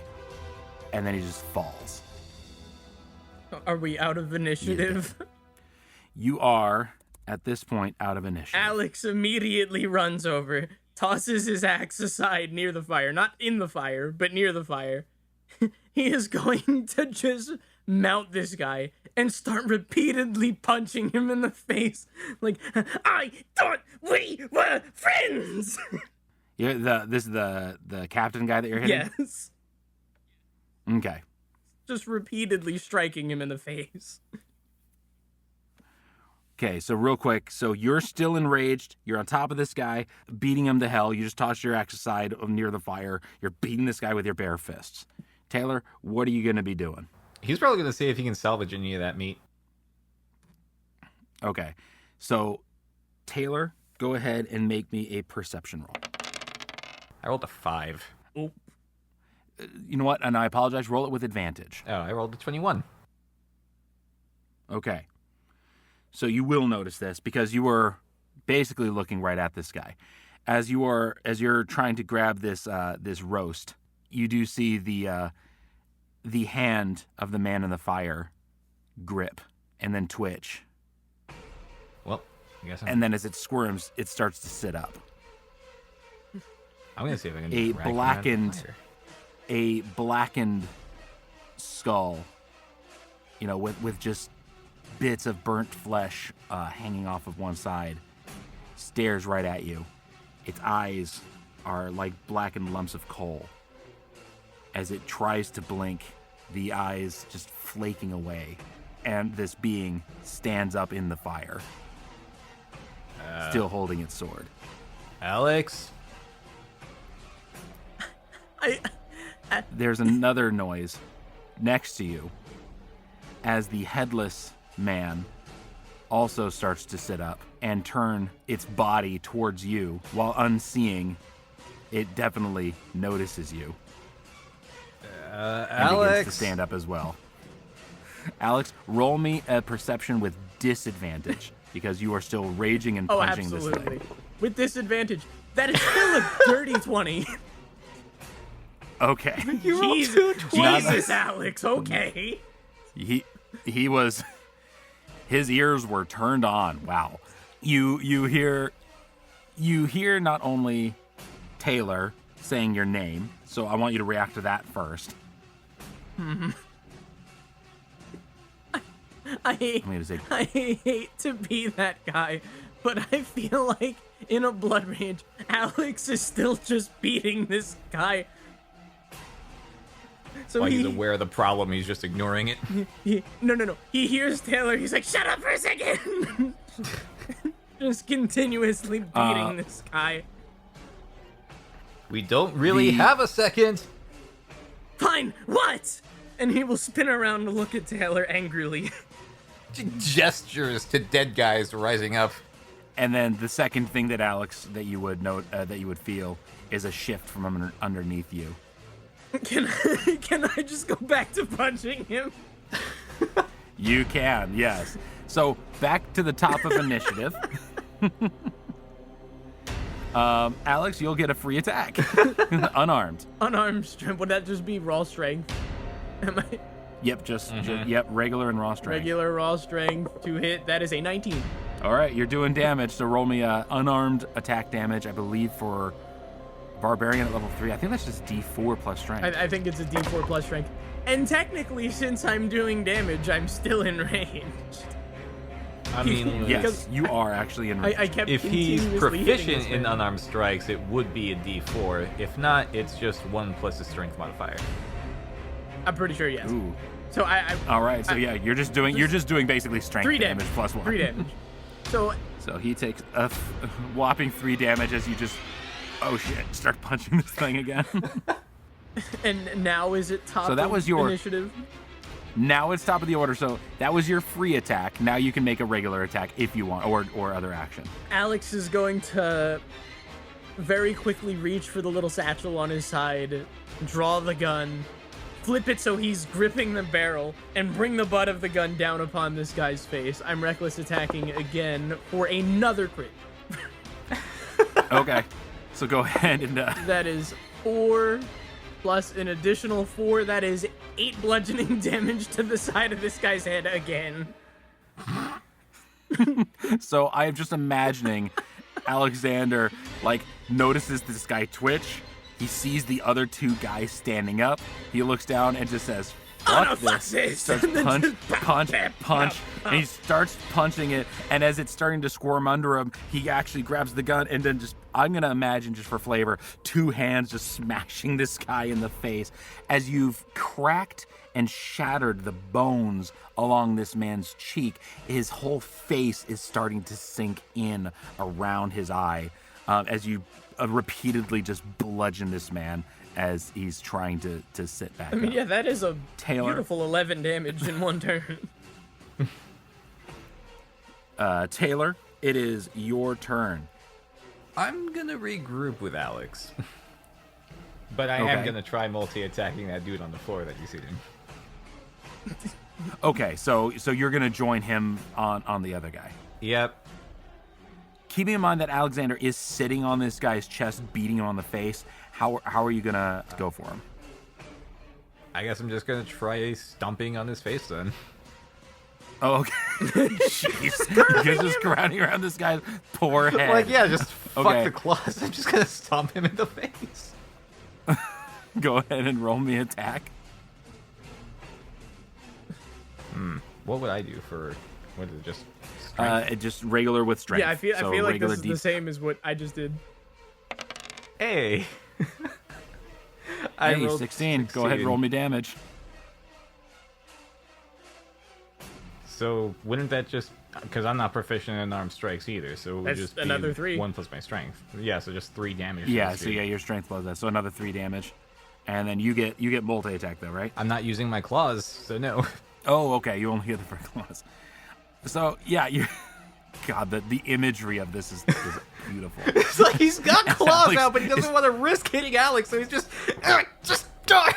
B: and then he just falls.
D: Are we out of initiative?
B: You are, at this point, out of initiative.
D: Alex immediately runs over, tosses his axe aside near the fire. Not in the fire, but near the fire. He is going to just mount this guy and start repeatedly punching him in the face. Like, I thought we were friends!
B: This is the captain guy that you're hitting?
D: Yes.
B: Okay.
D: Just repeatedly striking him in the face.
B: Okay, so real quick. So you're still enraged. You're on top of this guy, beating him to hell. You just tossed your axe aside near the fire. You're beating this guy with your bare fists. Taylor, what are you going to be doing?
C: He's probably going to see if he can salvage any of that meat.
B: Okay, so Taylor, go ahead and make me a perception roll.
C: I rolled a 5.
D: Oh.
B: You know what? And I apologize. Roll it with advantage.
C: Oh, I rolled a 21.
B: Okay. So you will notice this because you were basically looking right at this guy. As you're trying to grab this roast, you do see the hand of the man in the fire grip and then twitch.
C: Well, I guess
B: And then as it squirms, it starts to sit up.
C: I'm going to see if I can
B: A
C: drag him out of the fire.
B: A blackened skull, with just bits of burnt flesh hanging off of one side, stares right at you. Its eyes are like blackened lumps of coal. As it tries to blink, the eyes just flaking away, and this being stands up in the fire, still holding its sword.
C: Alex?
B: There's another noise next to you as the headless man also starts to sit up and turn its body towards you. While unseeing, it definitely notices you and begins to
C: Alex?
B: stand up as well. Alex, roll me a perception with disadvantage because you are still raging and
D: Oh,
B: punching this
D: absolutely.
B: thing.
D: With disadvantage. That is still a dirty 20.
B: Okay.
D: Jesus, Alex, okay.
B: He was, his ears were turned on. Wow. You hear not only Taylor saying your name, so I want you to react to that first.
D: I hate to be that guy, but I feel like in a blood rage, Alex is still just beating this guy. So
C: Like he's aware of the problem, he's just ignoring it.
D: No. He hears Taylor. He's like, "Shut up for a second." Just continuously beating this guy.
C: We don't really have a second.
D: Fine, what? And he will spin around to look at Taylor angrily.
C: Gestures to dead guys rising up.
B: And then the second thing that Alex, that you would note, that you would feel, is a shift from underneath you.
D: Can I just go back to punching him?
B: You can, yes. So back to the top of initiative. Alex, you'll get a free attack. Unarmed.
D: Unarmed strength. Would that just be raw strength? Am I?
B: Yep, just regular and raw strength.
D: Regular raw strength to hit. That is a 19.
B: All right, you're doing damage. So roll me unarmed attack damage, I believe, for Barbarian at level 3. I think that's just D4 plus strength.
D: I think it's a D4 plus strength. And technically, since I'm doing damage, I'm still in range.
C: I mean,
B: yes, you are actually in range.
D: I kept
C: if he's
D: continuously hitting
C: proficient
D: this
C: in
D: man.
C: unarmed strikes, it would be a D4. If not, it's just 1 plus the strength modifier.
D: I'm pretty sure yes.
B: Ooh.
D: So I
B: All right, so yeah, you're just doing basically strength
D: 3
B: damage
D: damage
B: plus 1.
D: 3 damage. So
B: he takes a whopping 3 damage as you just, oh shit, start punching this thing again.
D: and now is it top
B: So that
D: of
B: was your-
D: initiative?
B: Now it's top of the order, so that was your free attack. Now you can make a regular attack if you want, or other action.
D: Alex is going to very quickly reach for the little satchel on his side, draw the gun, flip it so he's gripping the barrel, and bring the butt of the gun down upon this guy's face. I'm reckless attacking again for another crit.
B: Okay, so go ahead and...
D: That is 4 plus an additional 4. That is 8 bludgeoning damage to the side of this guy's head again.
B: So I am just imagining Alexander, like, notices this guy twitch. He sees the other 2 guys standing up. He looks down and just says, fuck this. Starts punch, and he starts punching it. And as it's starting to squirm under him, he actually grabs the gun and then just, I'm going to imagine just for flavor, 2 hands just smashing this guy in the face as you've cracked and shattered the bones along this man's cheek. His whole face is starting to sink in around his eye as you repeatedly just bludgeon this man as he's trying to sit back
D: I mean,
B: up.
D: yeah, that is a
B: Taylor.
D: beautiful 11 damage in one turn.
B: Taylor, it is your turn.
C: I'm gonna regroup with Alex. But I am
B: Okay.
C: gonna try multi-attacking that dude on the floor that you see him.
B: Okay, so you're gonna join him on the other guy.
C: Yep.
B: Keeping in mind that Alexander is sitting on this guy's chest, beating him on the face, how are you gonna go for him?
C: I guess I'm just gonna try stomping on his face then.
B: Oh, okay. Jeez. You're just crowding around this guy's poor head.
C: Like, yeah, just fuck
B: Okay.
C: the claws. I'm just gonna stomp him in the face.
B: Go ahead and roll me attack.
C: What would I do for, what is it, just strength?
B: It just regular with strength.
D: Yeah, I feel
B: So
D: like this
B: regular
D: is the same as what I just did.
C: Hey!
B: Hey,
C: rolled
B: 16. Go ahead, roll me damage.
C: So wouldn't that just, because I'm not proficient in armed strikes either, so it would
D: That's
C: just
D: another
C: be
D: 3.
C: 1 plus my strength. Yeah, so just 3 damage.
B: Yeah,
C: this
B: so
C: dude.
B: yeah, your strength plus that. So another 3 damage. And then you get multi-attack though, right?
C: I'm not using my claws, so no.
B: Oh, okay. You only get the first claws. So yeah, you. God, the imagery of this is beautiful.
C: It's like he's got claws
B: Alex
C: out, but he doesn't want to risk hitting Alex, so he's just die.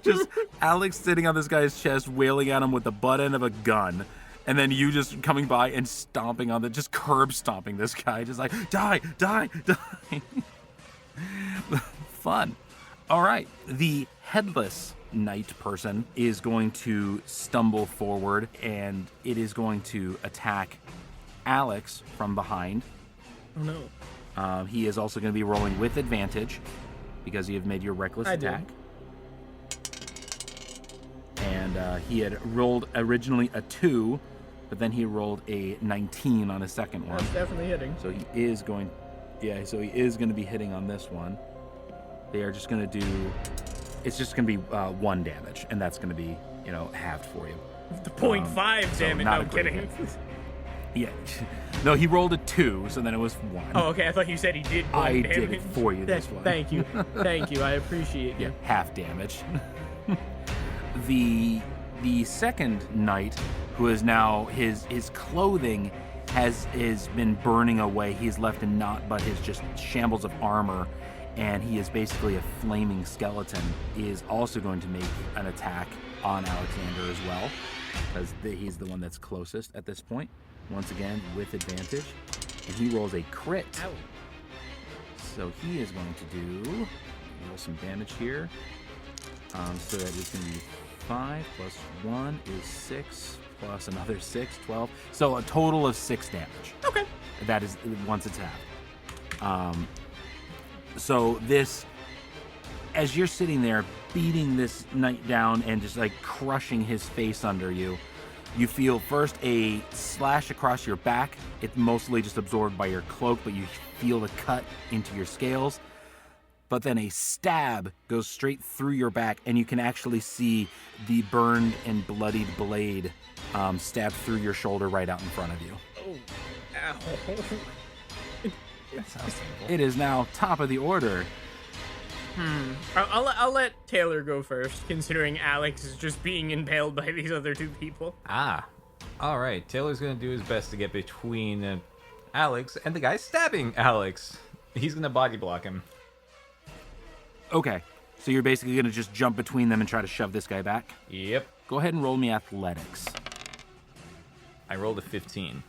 B: Just Alex sitting on this guy's chest, wailing at him with the butt end of a gun, and then you just coming by and stomping on just curb stomping this guy, just like die. Fun. All right, the headless knight person is going to stumble forward, and it is going to attack Alex from behind.
D: Oh no.
B: He is also going to be rolling with advantage because you have made your reckless
D: I did.
B: attack. And he had rolled originally a 2, but then he rolled a 19 on his second one.
D: That's definitely hitting.
B: So he is going, to be hitting on this one. They are just going to do It's just going to be 1 damage, and that's going to be, halved for you.
D: The 0.5 damage. No, I'm kidding.
B: Yeah. No, he rolled a 2, so then it was 1.
D: Oh, okay. I thought you said he did 1 damage.
B: I did it for you this one.
D: Thank you. Thank you. I appreciate you.
B: Yeah, half damage. The second knight, who is now his clothing has been burning away. He's left in naught but his just shambles of armor, and he is basically a flaming skeleton. He is also going to make an attack on Alexander as well, because he's the one that's closest at this point. Once again, with advantage, and he rolls a crit.
D: Ow.
B: So he is going to do roll some damage here. So that is going to be 5 plus 1 is 6 plus another 6, 12. So a total of 6 damage.
D: Okay.
B: That is once it's halved. So this, as you're sitting there beating this knight down and just like crushing his face under you, you feel first a slash across your back. It's mostly just absorbed by your cloak, but you feel the cut into your scales. But then a stab goes straight through your back, and you can actually see the burned and bloodied blade stab through your shoulder right out in front of you.
D: Oh, ow.
C: That sounds painful.
B: It is now top of the order.
D: I'll let Taylor go first, considering Alex is just being impaled by these other 2 people.
C: All right. Taylor's going to do his best to get between Alex and the guy stabbing Alex. He's going to body block him.
B: Okay, so you're basically going to just jump between them and try to shove this guy back?
C: Yep.
B: Go ahead and roll me athletics.
C: I rolled a 15.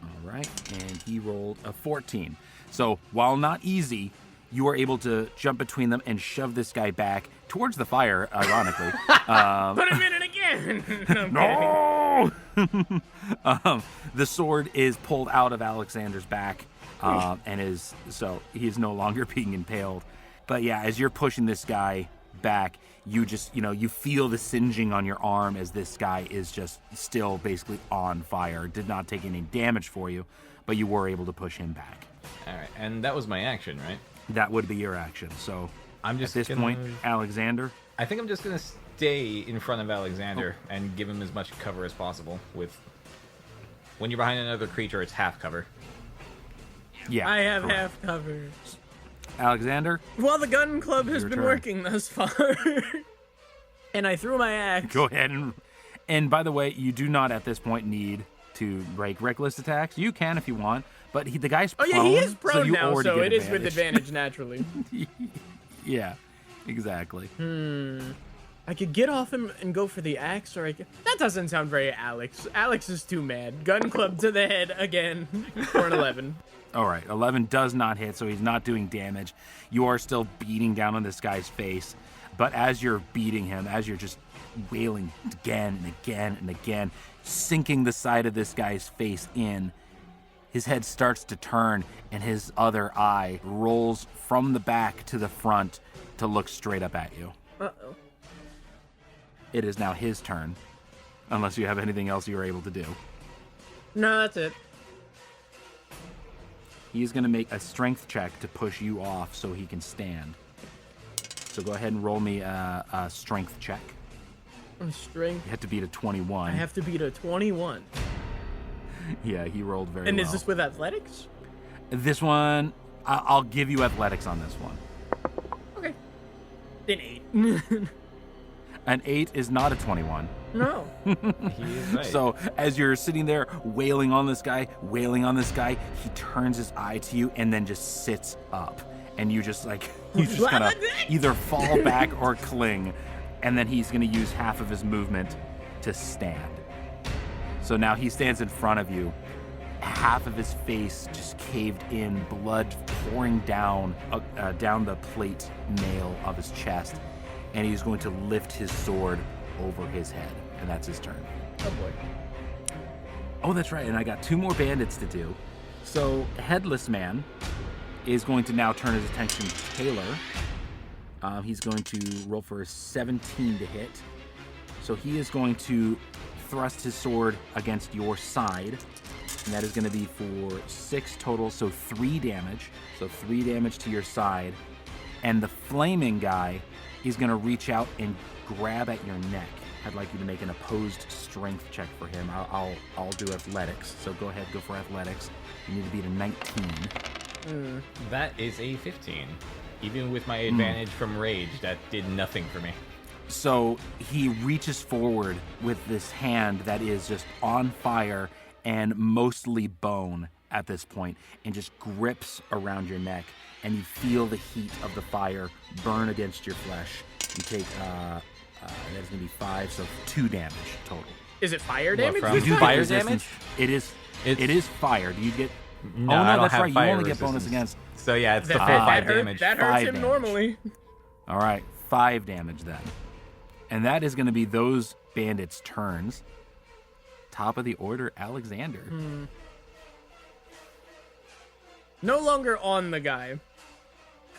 B: All right, and he rolled a 14. So while not easy, you are able to jump between them and shove this guy back towards the fire, ironically.
D: Put him in it again!
B: No! The sword is pulled out of Alexander's back, and he's no longer being impaled. But yeah, as you're pushing this guy back, you just, you feel the singeing on your arm as this guy is just still basically on fire. Did not take any damage for you, but you were able to push him back.
C: All right, and that was my action, right?
B: That would be your action. So
C: I'm just
B: at this point, Alexander.
C: I think I'm just gonna stay in front of Alexander and give him as much cover as possible. When you're behind another creature, it's half cover.
B: Yeah,
D: I have
B: correct.
D: half cover.
B: Alexander.
D: Well, the gun club has
B: Your
D: been
B: turn.
D: working thus far. And I threw my axe.
B: Go ahead and by the way, you do not at this point need to break reckless attacks. You can if you want, but the guy's prone.
D: Oh, yeah, he is prone
B: so you
D: now,
B: already
D: so
B: get
D: it is with
B: advantage.
D: advantage naturally.
B: Yeah, exactly.
D: I could get off him and go for the axe, or that doesn't sound very Alex. Alex is too mad. Gun club to the head again for an 11.
B: All right, 11 does not hit, so he's not doing damage. You are still beating down on this guy's face, but as you're beating him, as you're just wailing again and again and again, sinking the side of this guy's face in, his head starts to turn, and his other eye rolls from the back to the front to look straight up at you.
D: Uh-oh.
B: It is now his turn, unless you have anything else you are able to do.
D: No, that's it.
B: He's going to make a strength check to push you off so he can stand. So go ahead and roll me a strength check.
D: Strength.
B: You have to beat a 21.
D: I have to beat a 21.
B: Yeah, he rolled very well.
D: And is this with athletics?
B: This one, I'll give you athletics on this one.
D: Okay. Then 8.
B: An 8 is not a 21.
D: No.
C: He is right.
B: So as you're sitting there wailing on this guy, he turns his eye to you and then just sits up. And you just kind of either fall back or cling. And then he's going to use half of his movement to stand. So now he stands in front of you. Half of his face just caved in, blood pouring down the plate mail of his chest. And he's going to lift his sword over his head. And that's his turn.
D: Oh boy.
B: Oh, that's right. And I got 2 more bandits to do. So Headless Man is going to now turn his attention to Taylor. He's going to roll for a 17 to hit. So he is going to thrust his sword against your side. And that is going to be for 6 total, so 3 damage. So 3 damage to your side.
E: and the flaming guy is going to reach out and grab at your neck. I'd like you to make an opposed strength check for him. I'll do athletics. So go ahead, go for athletics. You need to beat a 19.
C: That is a 15. Even with my advantage from rage, that did nothing for me.
E: So he reaches forward with this hand that is just on fire and mostly bone at this point, and just grips around your neck, and you feel the heat of the fire burn against your flesh. You take, that's going to be 5, so 2 damage total.
D: Is it fire damage?
C: from-
E: You
D: this
E: do
D: time?
E: get
C: Fire
E: resistance.
C: damage?
E: It is fire. Do you get...
C: No,
E: oh,
C: I
E: no,
C: don't
E: that's
C: have
E: right. You
C: fire
E: only get bonus
C: resistance.
E: against...
C: So yeah, it's the full
D: That
C: 5
D: hurt-
C: damage.
D: That hurts
E: 5
D: him
E: damage.
D: normally.
E: All right, 5 damage then. And that is going to be those bandits' turns. Top of the order, Alexander.
D: No longer on the guy.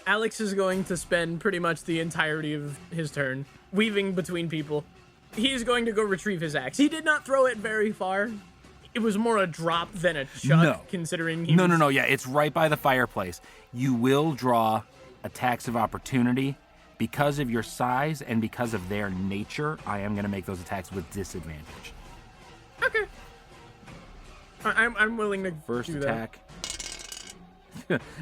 D: Alex is going to spend pretty much the entirety of his turn weaving between people. He is going to go retrieve his axe. He did not throw it very far. It was more a drop than a chuck,
E: No.
D: considering he
E: No,
D: was...
E: yeah, it's right by the fireplace. You will draw attacks of opportunity. Because of your size and because of their nature, I am going to make those attacks with disadvantage.
D: Okay. I'm willing to
E: First
D: do
E: attack.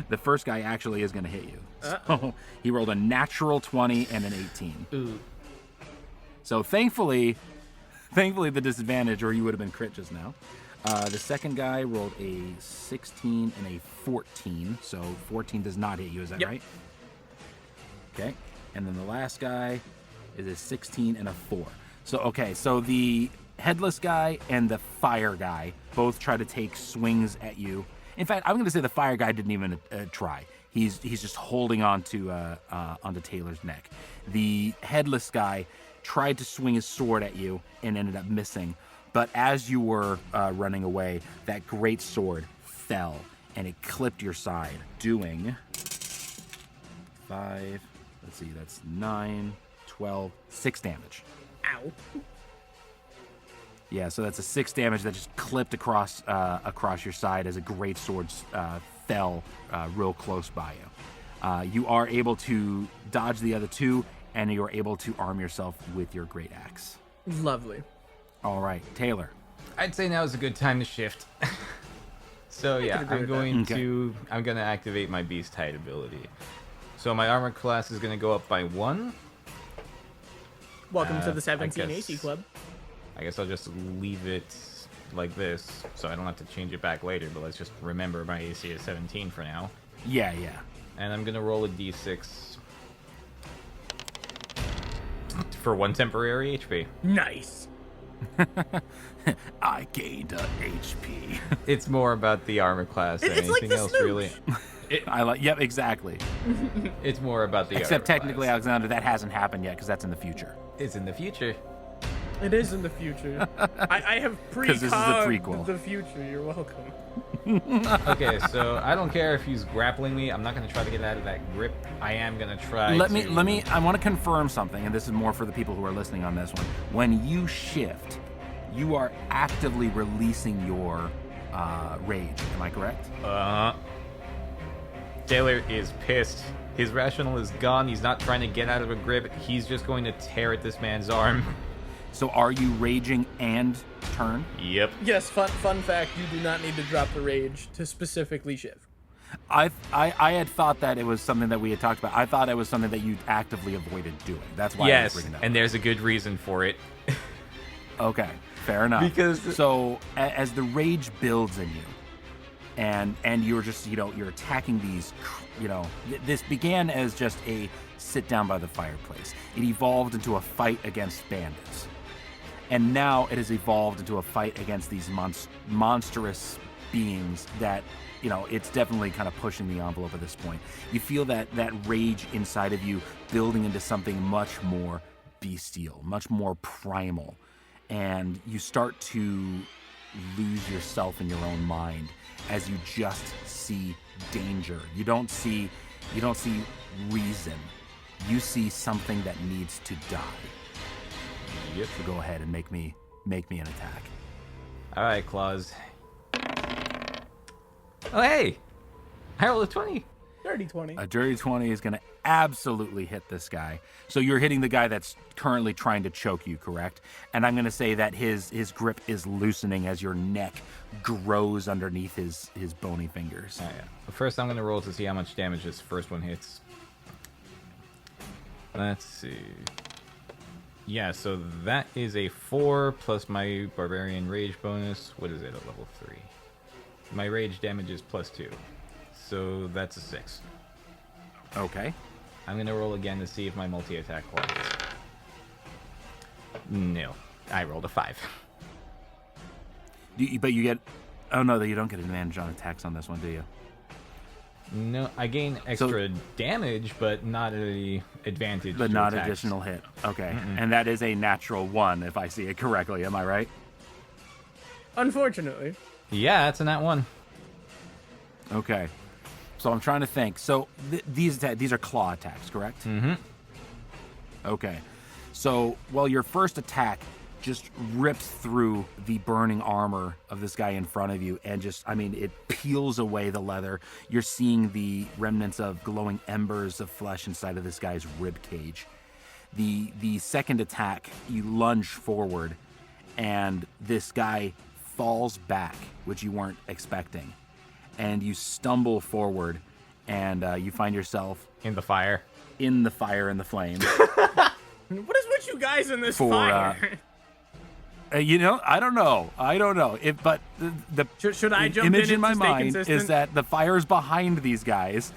E: The first guy actually is going to hit you. So he rolled a natural 20 and an 18.
C: Ooh.
E: So thankfully the disadvantage, or you would have been crit just now. The second guy rolled a 16 and a 14. So 14 does not hit you, is that
D: Yep.
E: right? Okay. And then the last guy is a 16 and a 4. So the headless guy and the fire guy both try to take swings at you. In fact, I'm going to say the fire guy didn't even try. He's just holding onto Taylor's neck. The headless guy tried to swing his sword at you and ended up missing. But as you were running away, that great sword fell and it clipped your side, doing 5. Let's see, that's 9, 12, 6 damage.
D: Ow.
E: Yeah, so that's a 6 damage that just clipped across your side as a great sword fell real close by you. You are able to dodge the other 2, and you are able to arm yourself with your great axe.
D: Lovely.
E: All right, Taylor.
C: I'd say now is a good time to shift. So yeah,
D: agree
C: I'm
D: with that.
C: going to activate my Beast Height ability. So my armor class is going to go up by 1.
D: Welcome to the
C: I
D: 17
C: guess-
D: AC Club.
C: I guess I'll just leave it like this, so I don't have to change it back later, but let's just remember my AC is 17 for now.
E: Yeah.
C: And I'm going to roll a d6 for 1 temporary HP.
D: Nice.
E: I gained a HP.
C: It's more about the armor class than
D: It's like
C: anything
D: the
C: else,
D: Snooch.
C: really.
E: Yep, exactly.
C: It's more about the
E: Except
C: armor
E: technically,
C: class.
E: Alexander, that hasn't happened yet because that's in the future.
C: It's in the future.
D: It is in the future. I have
E: 'Cause this is a prequel.
D: the future. You're welcome.
C: Okay, so I don't care if he's grappling me. I'm not going to try to get out of that grip. I am going to try
E: Let me. I want to confirm something, and this is more for the people who are listening on this one. When you shift, you are actively releasing your rage. Am I correct?
C: Taylor is pissed. His rational is gone. He's not trying to get out of a grip. He's just going to tear at this man's arm.
E: So are you raging and turn?
C: Yep.
D: Yes, fun fact, you do not need to drop the rage to specifically shift.
E: I had thought that it was something that we had talked about. I thought it was something that you actively avoided doing. That's why I was
C: Yes,
E: bringing that
C: and
E: up.
C: there's a good reason for it.
E: Okay, fair enough.
C: Because-
E: so as the rage builds in you, and you're just you're attacking these, this began as just a sit down by the fireplace. It evolved into a fight against bandits, and now it has evolved into a fight against these monstrous beings that it's definitely kind of pushing the envelope at this point. You feel that rage inside of you building into something much more bestial, much more primal. And you start to lose yourself in your own mind as you just see danger. You don't see reason. You see something that needs to die.
C: Yep.
E: So go ahead and make me an attack.
C: All right, Claus. Oh, hey! I rolled a 20.
D: Dirty 20.
E: A dirty 20 is going to absolutely hit this guy. So you're hitting the guy that's currently trying to choke you, correct? And I'm going to say that his grip is loosening as your neck grows underneath his bony fingers.
C: Oh, yeah. First, I'm going to roll to see how much damage this first one hits. Let's see. Yeah, so that is a 4 plus my Barbarian Rage bonus. What is it at level 3? My rage damage is +2. So that's a 6.
E: Okay.
C: I'm going to roll again to see if my multi-attack qualifies. No. I rolled a 5.
E: But you get... Oh, no, you don't get advantage on attacks on this one, do you?
C: No, I gain extra damage, but not an advantage.
E: But
C: to
E: not
C: attacks.
E: additional hit. Okay. And that is a natural 1, if I see it correctly. Am I right?
D: Unfortunately.
C: Yeah, that's a nat 1.
E: Okay. So I'm trying to think. So these are claw attacks, correct?
C: Mm-hmm.
E: Okay. So, well, your first attack just ripped through the burning armor of this guy in front of you and just, I mean, it peels away the leather. You're seeing the remnants of glowing embers of flesh inside of this guy's rib cage. The second attack, you lunge forward and this guy falls back, which you weren't expecting. And you stumble forward and you find yourself
C: In the fire.
E: in the fire and the flames.
D: What is with you guys in this fire?
E: You know, I don't know. But the
D: Should I jump
E: image
D: in
E: in my
D: to stay
E: mind
D: consistent?
E: is that the fire's behind these guys,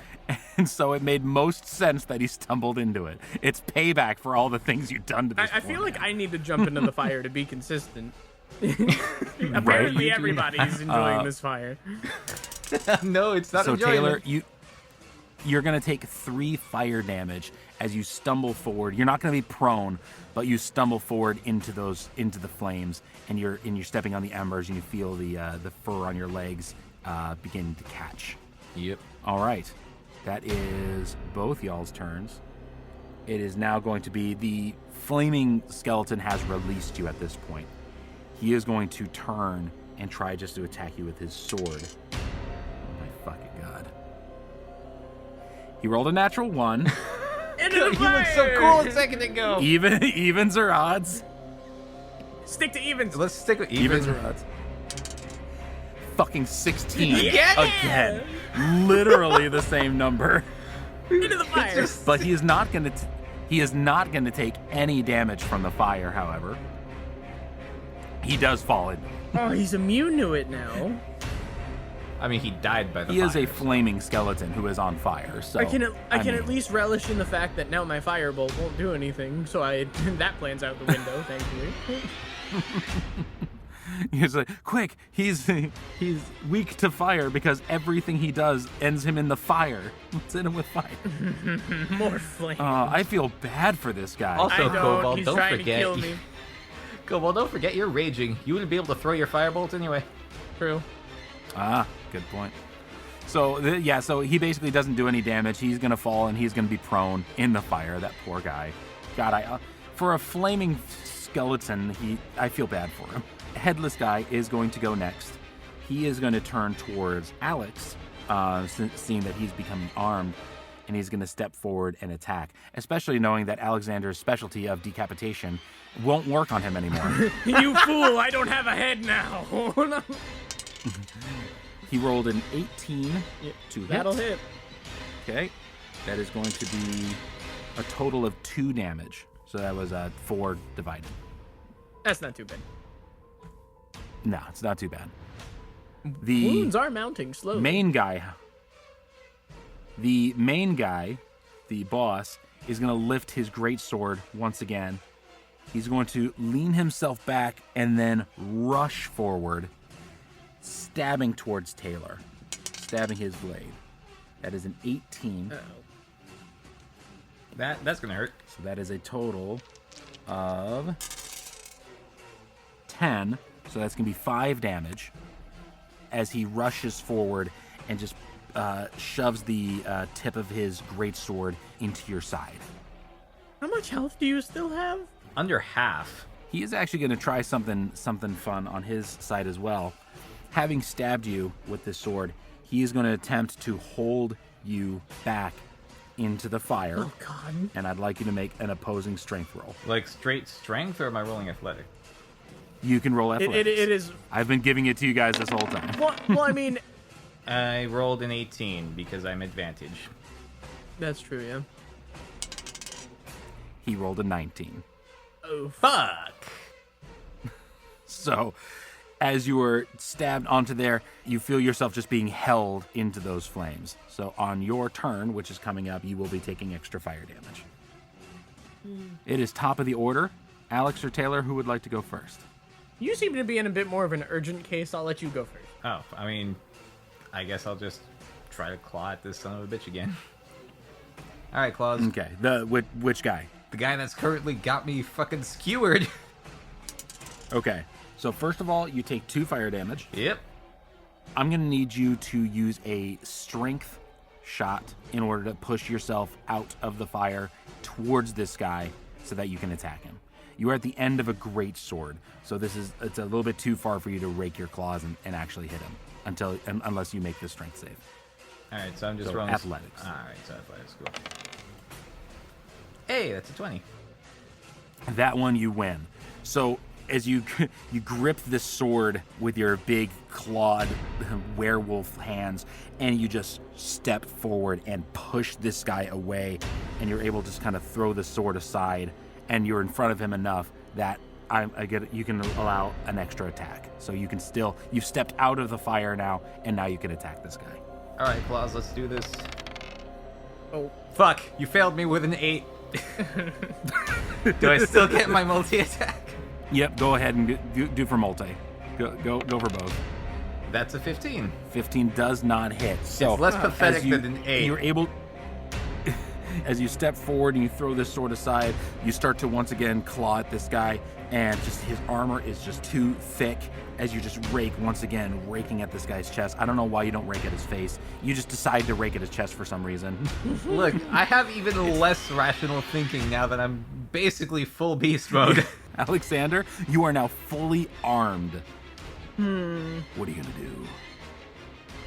E: and so it made most sense that he stumbled into it. It's payback for all the things you've done to this
D: I
E: poor
D: feel like
E: man.
D: I need to jump into the fire to be consistent. Apparently, everybody's enjoying this fire.
C: No, it's not
E: So
C: enjoyable.
E: Taylor, you're gonna take 3 fire damage as you stumble forward. You're not gonna be prone, but you stumble forward into the flames, and you're stepping on the embers, and you feel the fur on your legs beginning to catch.
C: Yep.
E: All right, that is both y'all's turns. It is now going to be the flaming skeleton has released you at this point. He is going to turn and try just to attack you with his sword. Oh my fucking god. He rolled a natural 1.
D: Into the
C: You
D: fire!
C: looked so cool a second ago.
E: Evens or odds?
D: Stick to evens.
C: Let's stick with
E: Evens
C: even.
E: or odds? Fucking 16.
D: Yeah!
E: Again. Literally the same number.
D: Into the fire.
E: But he is not going to take any damage from the fire, however. He does fall in.
D: Oh, he's immune to it now.
C: I mean, he died by the
E: He is
C: fire.
E: a flaming skeleton who is on fire. So
D: I can
E: mean,
D: at least relish in the fact that now my firebolt won't do anything, so that plan's out the window, thankfully.
E: He's like, quick! He's weak to fire because everything he does ends him in the fire. Let's hit him with fire.
D: More flame.
E: I feel bad for this guy.
C: Also,
D: I don't.
C: Cobalt,
D: He's
C: don't
D: trying
C: forget.
D: to kill me.
C: Cobalt, don't forget you're raging. You wouldn't be able to throw your firebolt anyway.
D: True.
E: Good point. So so he basically doesn't do any damage. He's gonna fall and he's gonna be prone in the fire. That poor guy. God, for a flaming skeleton, I feel bad for him. Headless guy is going to go next. He is going to turn towards Alex, seeing that he's becoming armed, and he's going to step forward and attack, especially knowing that Alexander's specialty of decapitation won't work on him anymore.
D: You fool! I don't have a head now.
E: He rolled an 18 to hit.
D: That'll hit.
E: Okay. That is going to be a total of 2 damage. So that was 4 divided.
D: That's not too bad.
E: No, it's not too bad. The
D: Wounds are mounting slowly.
E: main guy, the boss, is going to lift his greatsword once again. He's going to lean himself back and then rush forward, stabbing towards Taylor, stabbing his blade. That is an 18.
D: Uh-oh.
C: That's gonna hurt.
E: So that is a total of 10. So that's going to be 5 damage as he rushes forward and just shoves the tip of his greatsword into your side.
D: How much health do you still have?
C: Under half.
E: He is actually going to try something fun on his side as well. Having stabbed you with this sword, he is going to attempt to hold you back into the fire.
D: Oh, God.
E: And I'd like you to make an opposing strength roll.
C: Like straight strength, or am I rolling athletic?
E: You can roll athletics.
D: It is...
E: I've been giving it to you guys this whole time.
D: Well, I mean...
C: I rolled an 18 because I'm advantage.
D: That's true, yeah.
E: He rolled a 19.
D: Oh,
C: Fuck!
E: So, as you were stabbed onto there, you feel yourself just being held into those flames. So on your turn, which is coming up, you will be taking extra fire damage. It is top of the order. Alex or Taylor, who would like to go first?
D: You seem to be in a bit more of an urgent case. I'll let you go first.
C: Oh, I mean, I guess I'll just try to claw at this son of a bitch again. All right, Claws.
E: Okay, which guy?
C: The guy that's currently got me fucking skewered.
E: Okay, so first of all, you take 2 fire damage.
C: Yep.
E: I'm going to need you to use a strength shot in order to push yourself out of the fire towards this guy so that you can attack him. You are at the end of a great sword, so it's a little bit too far for you to rake your claws and actually hit him unless you make the strength save.
C: All right, so I'm just
E: So
C: rolling
E: athletics.
C: All right, so athletics, cool. Hey, that's a 20.
E: That one you win. So as you grip this sword with your big clawed werewolf hands, and you just step forward and push this guy away, and you're able to just kind of throw the sword aside, and you're in front of him enough that you can allow an extra attack. So you can you've stepped out of the fire now, and now you can attack this guy.
C: All right, Claws, let's do this.
D: Oh.
C: Fuck, you failed me with an 8. Do I still get my multi-attack?
E: Yep, go ahead and do for multi. Go for both.
C: That's a 15.
E: 15 does not hit. So
C: It's less pathetic
E: as you-
C: than an 8.
E: You're able, as you step forward and you throw this sword aside, you start to once again claw at this guy, and just his armor is just too thick as you just raking at this guy's chest. I don't know why you don't rake at his face. You just decide to rake at his chest for some reason.
C: Look, I have even less rational thinking now that I'm basically full beast mode.
E: Alexander, you are now fully armed. What are you gonna do?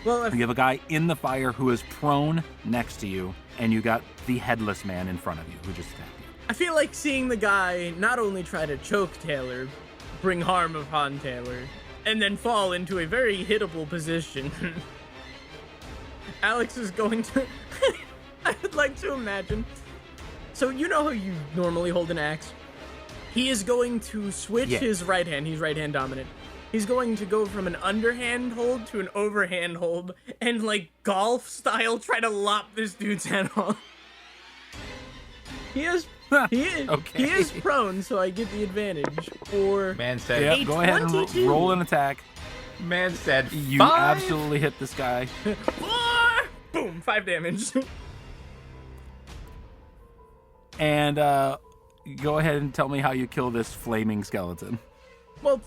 D: Well,
E: You have a guy in the fire who is prone next to you, and you got the headless man in front of you who just attacked you.
D: I feel like seeing the guy not only try to choke Taylor, bring harm upon Taylor, and then fall into a very hittable position. Alex is going to... I would like to imagine... So you know how you normally hold an axe? He is going to switch his right hand. He's right hand dominant. He's going to go from an underhand hold to an overhand hold and, like, golf style, try to lop this dude's head off. He is prone, so I get the advantage. Or
C: Man said,
E: Yep, go ahead and
D: 22.
E: roll an attack.
C: Man said,
E: You
C: 5?
E: absolutely hit this guy.
D: 4! Boom, 5 damage.
E: And go ahead and tell me how you kill this flaming skeleton.
D: Well,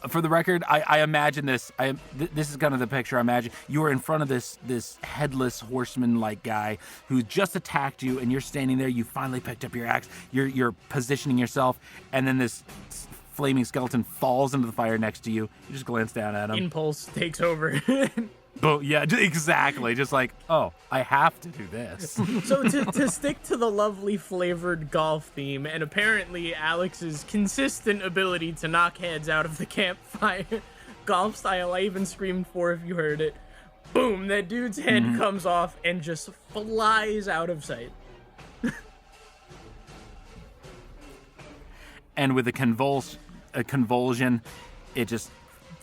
E: For the record, I imagine this. This is kind of the picture I imagine. You are in front of this headless horseman-like guy who just attacked you, and you're standing there. You finally picked up your axe. You're positioning yourself, and then this flaming skeleton falls into the fire next to you. You just glance down at him.
D: impulse takes over.
E: But yeah, exactly. Just like, oh, I have to do this.
D: So to stick to the lovely flavored golf theme, and apparently Alex's consistent ability to knock heads out of the campfire, golf style, I even screamed for if you heard it. Boom, that dude's head comes off and just flies out of sight.
E: And with a convulsion, it just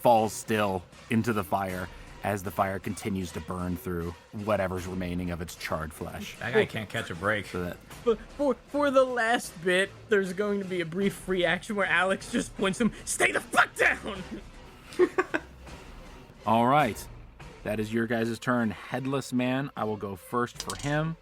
E: falls still into the fire as the fire continues to burn through whatever's remaining of its charred flesh.
C: That guy can't catch a break.
E: So that
D: But for the last bit, there's going to be a brief free action where Alex just points him, stay the fuck down!
E: all right, that is your guys' turn. Headless man, I will go first for him.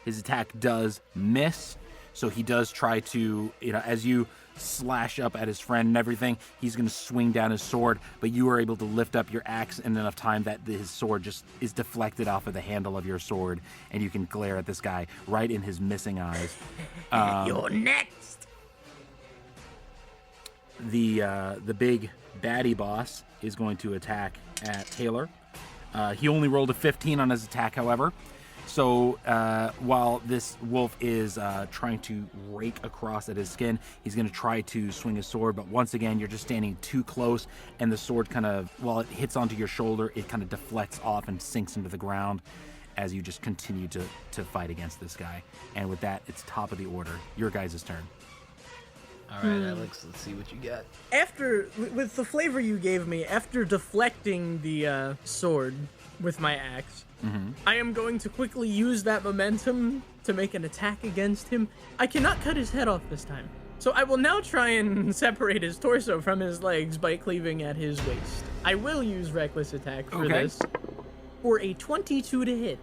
E: His attack does miss, so he does try to, as you slash up at his friend and everything, he's going to swing down his sword, but you are able to lift up your axe in enough time that his sword just is deflected off of the handle of your sword, and you can glare at this guy right in his missing eyes.
D: You're next!
E: The big baddie boss is going to attack at Taylor. He only rolled a 15 on his attack, however. So while this wolf is trying to rake across at his skin, he's going to try to swing his sword. But once again, you're just standing too close, and the sword kind of, while it hits onto your shoulder, it kind of deflects off and sinks into the ground as you just continue to fight against this guy. And with that, it's top of the order. Your guys' turn.
C: All right, Alex, let's see what you got.
D: After, with the flavor you gave me, after deflecting the sword with my axe, I am going to quickly use that momentum to make an attack against him. I cannot cut his head off this time. So I will now try and separate his torso from his legs by cleaving at his waist. I will use Reckless Attack for this. For a 22 to hit.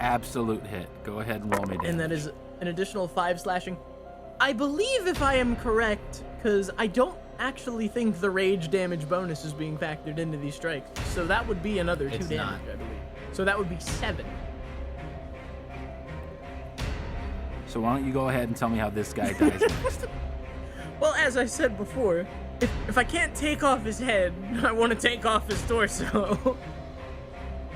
E: Absolute hit. Go ahead and roll me damage.
D: And that is an additional 5 slashing. I believe, if I am correct, because I don't actually think the rage damage bonus is being factored into these strikes. So that would be another 2 damage,
C: not.
D: I believe. So that would be 7.
E: So why don't you go ahead and tell me how this guy dies next?
D: Well, as I said before, if I can't take off his head, I want to take off his torso.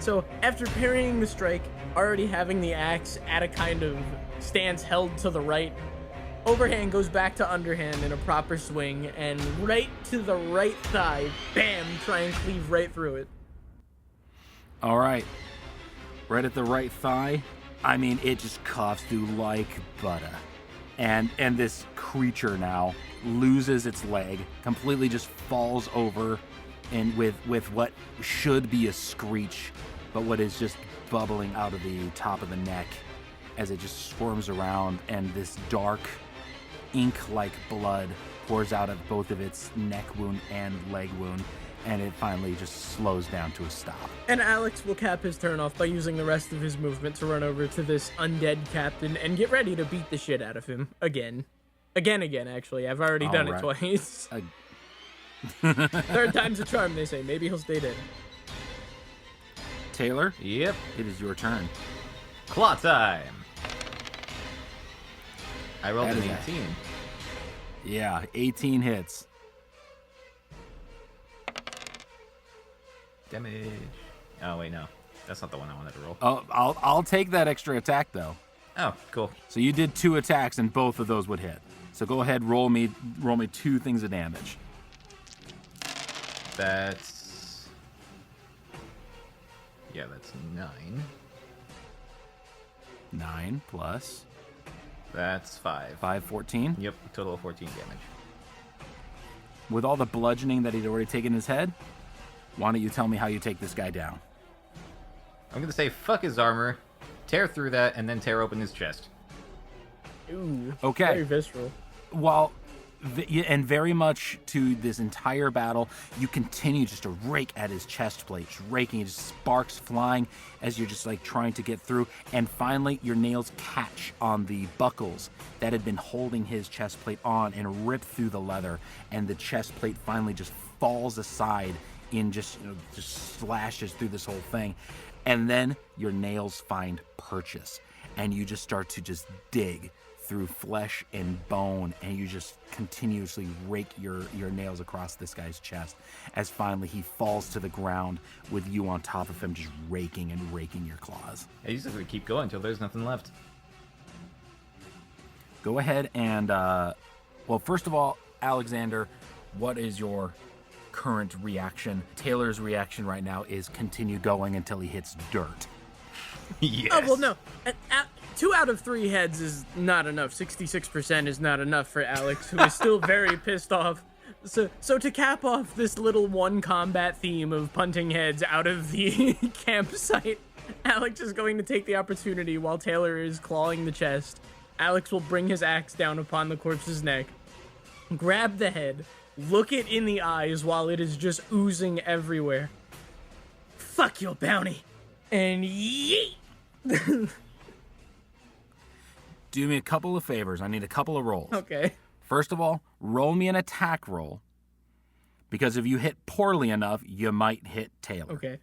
D: So after parrying the strike, already having the axe at a kind of stance held to the right, overhand goes back to underhand in a proper swing, and right to the right thigh, bam, try and cleave right through it.
E: All right. Right at the right thigh. I mean, it just coughs through like butter. And this creature now loses its leg, completely just falls over, and with what should be a screech, but what is just bubbling out of the top of the neck as it just squirms around, and this dark ink-like blood pours out of both of its neck wound and leg wound, and it finally just slows down to a stop.
D: And Alex will cap his turn off by using the rest of his movement to run over to this undead captain and get ready to beat the shit out of him again. Again, actually. I've already done it twice. Third time's a charm, they say. Maybe he'll stay dead.
E: Taylor?
C: Yep.
E: It is your turn.
C: Claw time. I rolled
E: That
C: an
E: is
C: 18.
E: Yeah, 18 hits.
C: Damage. Oh, wait, no. That's not the one I wanted to roll.
E: Oh, I'll take that extra attack, though.
C: Oh, cool.
E: So you did 2 attacks, and both of those would hit. So go ahead, roll me 2 things of damage.
C: That's... Yeah, that's 9.
E: 9 plus
C: That's 5.
E: 5, 14.
C: Yep, total of 14 damage.
E: With all the bludgeoning that he'd already taken in his head, why don't you tell me how you take this guy down?
C: I'm gonna say fuck his armor, tear through that, and then tear open his chest.
D: Ooh.
E: Okay.
D: Very visceral.
E: While, and very much to this entire battle, you continue just to rake at his chest plate, just raking, just sparks flying as you're just like trying to get through, and finally your nails catch on the buckles that had been holding his chest plate on and rip through the leather, and the chest plate finally just falls aside in just slashes through this whole thing, and then your nails find purchase, and you just start to just dig through flesh and bone, and you just continuously rake your nails across this guy's chest as finally he falls to the ground with you on top of him, just raking your claws.
C: I usually keep going until there's nothing left.
E: Go ahead and, well, first of all, Alexander, what is your current reaction? Taylor's reaction right now is continue going until he hits dirt.
C: Yes.
D: Oh, well, no. 2 out of 3 heads is not enough. 66% is not enough for Alex, who is still very pissed off. So to cap off this little one combat theme of punting heads out of the campsite, Alex is going to take the opportunity while Taylor is clawing the chest. Alex will bring his axe down upon the corpse's neck, grab the head, look it in the eyes while it is just oozing everywhere. Fuck your bounty. And yeet!
E: Do me a couple of favors. I need a couple of rolls.
D: Okay.
E: First of all, roll me an attack roll, because if you hit poorly enough, you might hit Taylor.
D: Okay.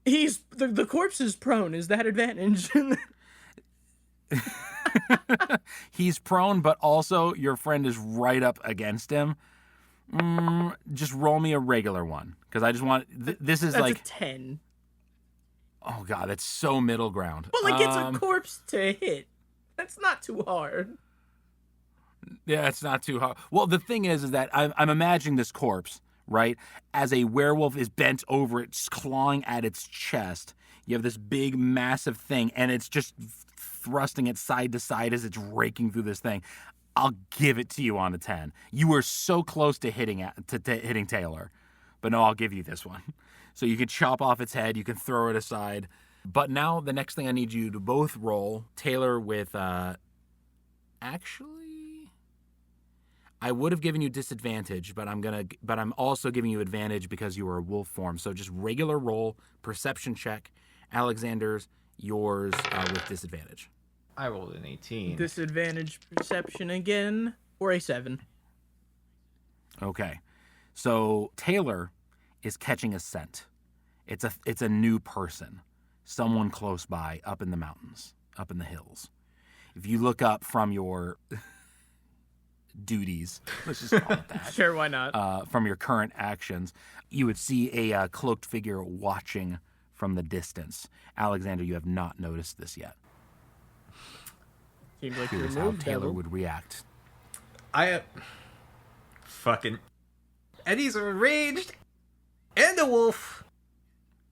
D: He's the corpse is prone. Is that advantage?
E: He's prone, but also your friend is right up against him. Just roll me a regular one, because I just want. This is
D: That's
E: like
D: a 10.
E: Oh god, that's so middle ground.
D: But like, it's a corpse to hit. That's not too hard.
E: Yeah, it's not too hard. Well, the thing is that I'm imagining this corpse, right, as a werewolf is bent over, it's clawing at its chest. You have this big, massive thing, and it's just thrusting it side to side as it's raking through this thing. I'll give it to you on a 10. You were so close to hitting Taylor, but no, I'll give you this one. So you can chop off its head, you can throw it aside. But now the next thing I need you to both roll, Taylor with, actually, I would have given you disadvantage, but I'm also giving you advantage because you were a wolf form. So just regular roll, perception check. Alexander's, yours with disadvantage.
C: I rolled an 18.
D: Disadvantage perception again, or a 7.
E: Okay. So Taylor is catching a scent. It's a new person. Someone close by, up in the mountains, up in the hills. If you look up from your duties, let's just call it that.
D: Sure, why not?
E: From your current actions, you would see a cloaked figure watching from the distance. Alexander, you have not noticed this yet.
D: Seems like
E: Here's how Taylor would react.
C: Fucking Eddie's enraged, and a wolf,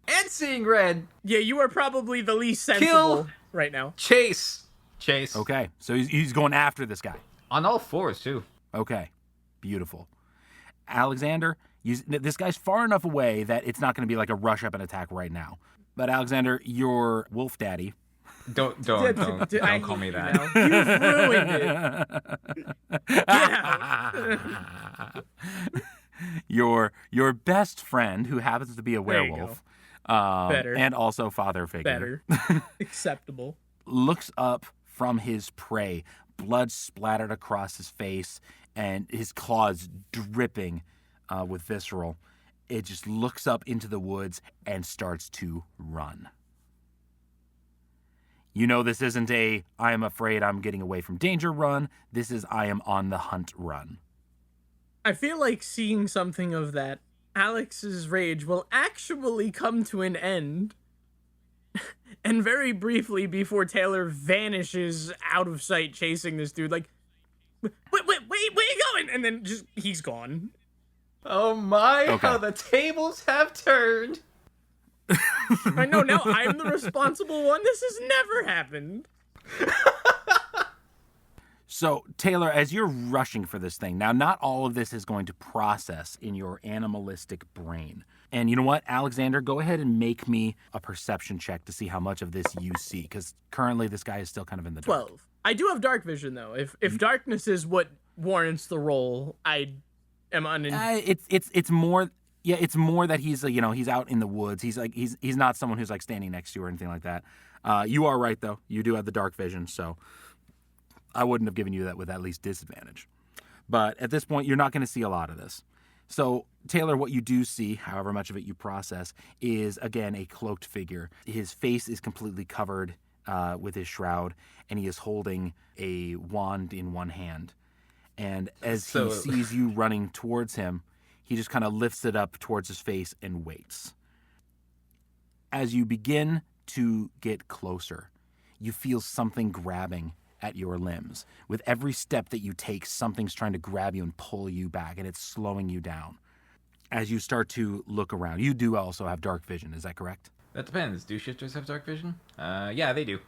C: and seeing red.
D: Yeah, you are probably the least sensible
C: Kill.
D: right now.
C: Chase.
E: Okay, so he's going after this guy.
C: On all fours, too.
E: Okay, beautiful. Alexander, this guy's far enough away that it's not going to be like a rush up and attack right now. But Alexander, your wolf daddy.
C: Don't call me that.
D: You've ruined it. Get out.
E: Your best friend, who happens to be a werewolf,
D: Better.
E: and also father figure,
D: Better. Acceptable.
E: looks up from his prey, blood splattered across his face, and his claws dripping with visceral. It just looks up into the woods and starts to run. You know, this isn't a I am afraid I'm getting away from danger run. This is I am on the hunt run.
D: I feel like seeing something of that, Alex's rage will actually come to an end. And very briefly, before Taylor vanishes out of sight chasing this dude, like, wait, where you going? And then just, he's gone.
C: Oh my,
E: Okay.
C: how the tables have turned.
D: I know, now I'm the responsible one. This has never happened.
E: So, Taylor, as you're rushing for this thing, now not all of this is going to process in your animalistic brain. And you know what, Alexander, go ahead and make me a perception check to see how much of this you see, because currently this guy is still kind of in the dark.
D: 12. I do have dark vision, though. If darkness is what warrants the roll, I am
E: It's more... Yeah, it's more that he's he's out in the woods. He's not someone who's like standing next to you or anything like that. You are right though. You do have the dark vision, so I wouldn't have given you that with at least disadvantage. But at this point, you're not going to see a lot of this. So Taylor, what you do see, however much of it you process, is again a cloaked figure. His face is completely covered with his shroud, and he is holding a wand in one hand. And as he sees you running towards him, he just kind of lifts it up towards his face and waits. As you begin to get closer, you feel something grabbing at your limbs. With every step that you take, something's trying to grab you and pull you back, and it's slowing you down. As you start to look around, you do also have dark vision, is that correct?
C: That depends. Do shifters have dark vision? Yeah, they do.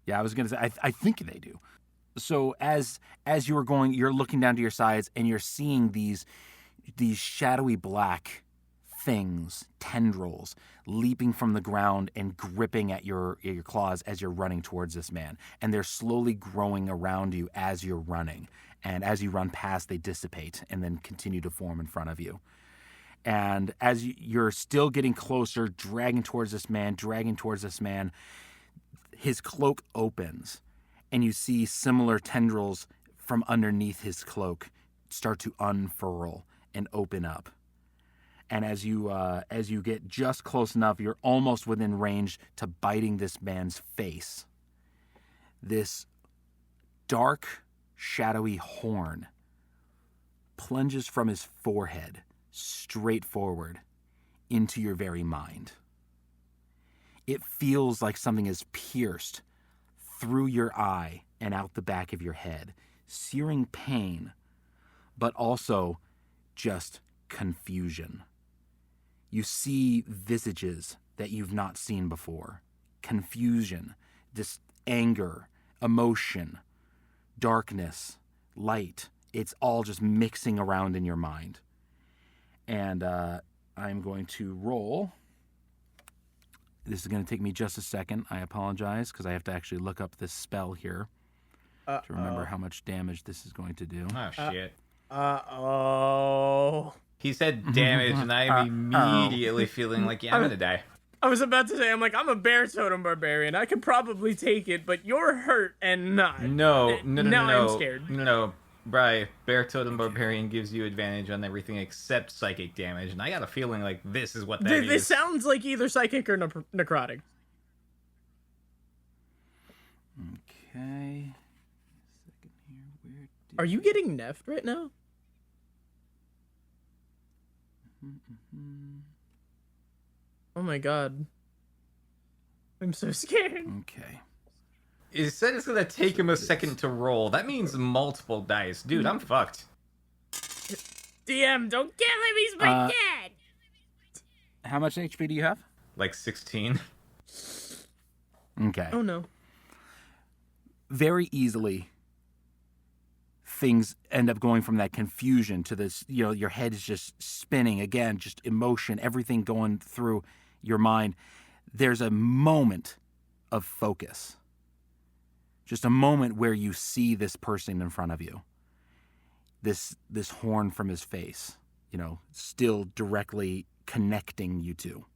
E: Yeah, I was going to say, I think they do. So as you are going, you're looking down to your sides and you're seeing these shadowy black things, tendrils, leaping from the ground and gripping at your claws as you're running towards this man. And they're slowly growing around you as you're running. And as you run past, they dissipate and then continue to form in front of you. And as you're still getting closer, dragging towards this man, his cloak opens. And you see similar tendrils from underneath his cloak start to unfurl and open up. And as you get just close enough, you're almost within range to biting this man's face. This dark, shadowy horn plunges from his forehead straight forward into your very mind. It feels like something is pierced through your eye and out the back of your head, searing pain, but also just confusion. You see visages that you've not seen before. Confusion, this anger, emotion, darkness, light. It's all just mixing around in your mind. And I'm going to roll. This is going to take me just a second. I apologize because I have to actually look up this spell here to remember how much damage this is going to do.
C: Oh, shit.
D: Oh.
C: He said damage, and I'm immediately feeling like, yeah, I'm gonna die.
D: I was about to say, I'm like, I'm a bear totem barbarian. I could probably take it, but you're hurt and not.
C: No.
D: I'm scared.
C: No. Bri, Bear Totem Barbarian gives you advantage on everything except psychic damage, and I got a feeling like this is what that is.
D: This sounds like either psychic or necrotic.
E: Okay. Second here. Where did
D: Are you getting neffed right now? Oh my god. I'm so scared.
E: Okay.
C: It said it's gonna take him a second to roll. That means multiple dice. Dude, I'm fucked.
D: DM, don't kill him, he's my dad!
E: How much HP do you have?
C: Like 16.
E: Okay.
D: Oh no.
E: Very easily, things end up going from that confusion to this, your head is just spinning again, just emotion, everything going through your mind. There's a moment of focus. Just a moment where you see this person in front of you. This horn from his face, still directly connecting you two.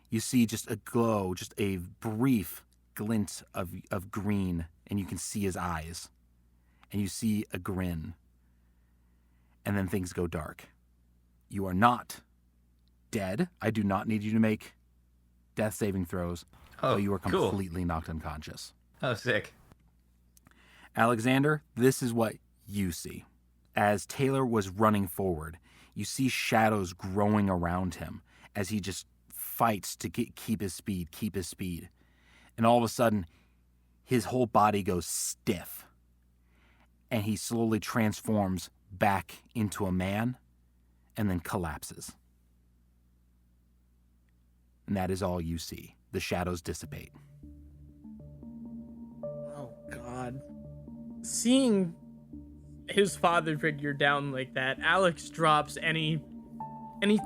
E: You see just a glow, just a brief glint of green, and you can see his eyes. And you see a grin. And then things go dark. You are not dead. I do not need you to make death saving throws.
C: Oh,
E: but you are
C: cool.
E: completely knocked unconscious.
C: Oh, sick.
E: Alexander, this is what you see. As Taylor was running forward, you see shadows growing around him as he just fights to keep his speed. And all of a sudden, his whole body goes stiff. And he slowly transforms back into a man and then collapses. And that is all you see. The shadows dissipate.
D: Oh god. Seeing his father figure down like that, Alex drops any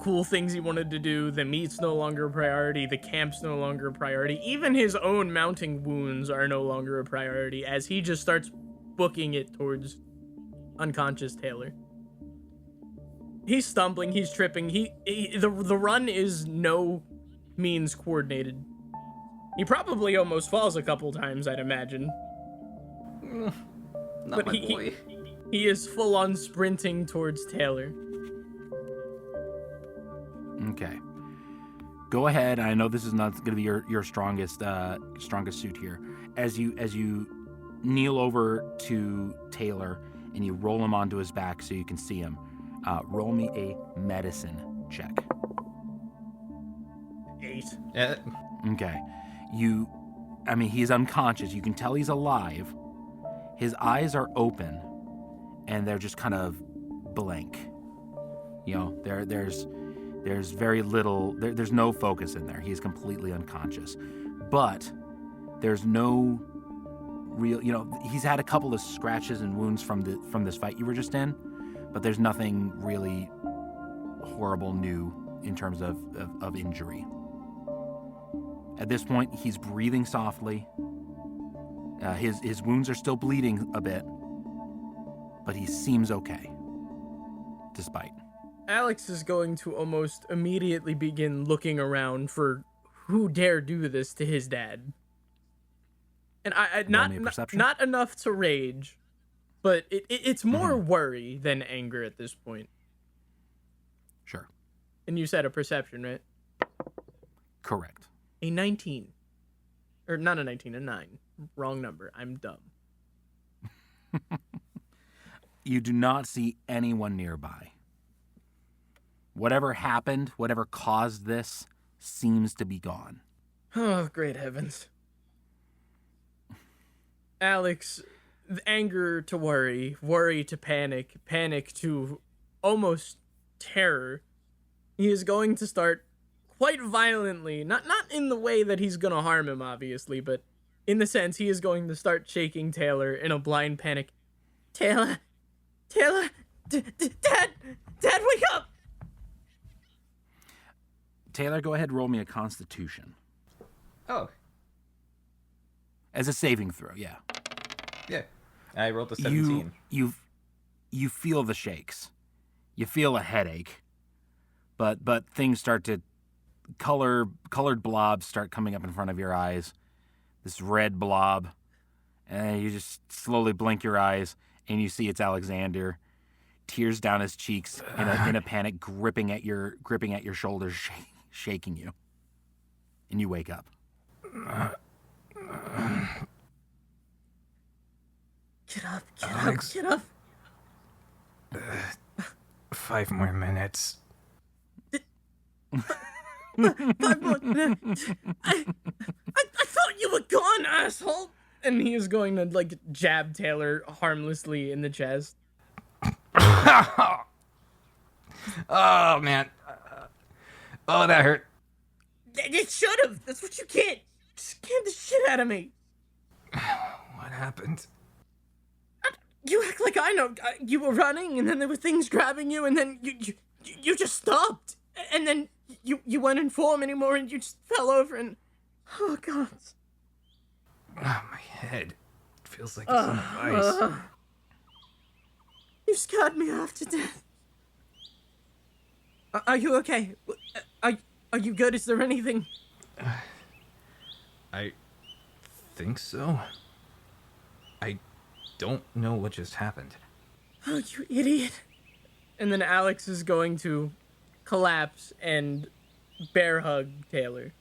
D: cool things he wanted to do. The meat's no longer a priority. The camp's no longer a priority. Even his own mounting wounds are no longer a priority as he just starts booking it towards unconscious Taylor. He's stumbling, he's tripping. The run is no means coordinated. He probably almost falls a couple times, I'd imagine.
C: Not my boy.
D: He is full on sprinting towards Taylor.
E: Okay. Go ahead. I know this is not going to be your strongest suit here. As you kneel over to Taylor and you roll him onto his back so you can see him, roll me a medicine check.
D: 8.
C: Yeah.
E: Okay. He's unconscious. You can tell he's alive. His eyes are open and they're just kind of blank. There's very little, there's no focus in there. He's completely unconscious. But there's no real, he's had a couple of scratches and wounds from this fight you were just in, but there's nothing really horrible new in terms of injury. At this point, he's breathing softly. His wounds are still bleeding a bit, but he seems okay, despite.
D: Alex is going to almost immediately begin looking around for who dare do this to his dad. And not enough to rage, but it's more worry than anger at this point.
E: Sure.
D: And you said a perception, right?
E: Correct.
D: A 19. Or not a 19, a 9. Wrong number. I'm dumb.
E: You do not see anyone nearby. Whatever happened, whatever caused this, seems to be gone.
D: Oh, great heavens. Alex, anger to worry, worry to panic, panic to almost terror. He is going to start quite violently, not in the way that he's going to harm him, obviously, but in the sense he is going to start shaking Taylor in a blind panic. Taylor, Dad, wake up!
E: Taylor, go ahead and roll me a Constitution.
C: Oh,
E: As a saving throw, yeah.
C: yeah. I rolled a 17.
E: You feel the shakes. You feel a headache. But things start to colored blobs start coming up in front of your eyes. This red blob. And you just slowly blink your eyes and you see it's Alexander. Tears down his cheeks in a panic, gripping at your shoulders, shaking you. And you wake up.
D: Get up,
F: Alex.
D: get up.
F: 5 more minutes.
D: 5 more minutes. I thought you were gone, asshole. And he is going to, like, jab Taylor harmlessly in the chest.
F: Oh, man. Oh, that hurt.
D: It should have. That's what you get. Scared the shit out of me.
F: What happened?
D: You act like I know. You were running, and then there were things grabbing you, and then you just stopped. And then you weren't in form anymore, and you just fell over, and... Oh, God.
F: Oh, my head. It feels like it's on ice.
D: You scared me half to death. Are you okay? Are you good? Is there anything?
F: I think so. I don't know what just happened.
D: Oh, you idiot. And then Alex is going to collapse and bear hug Taylor.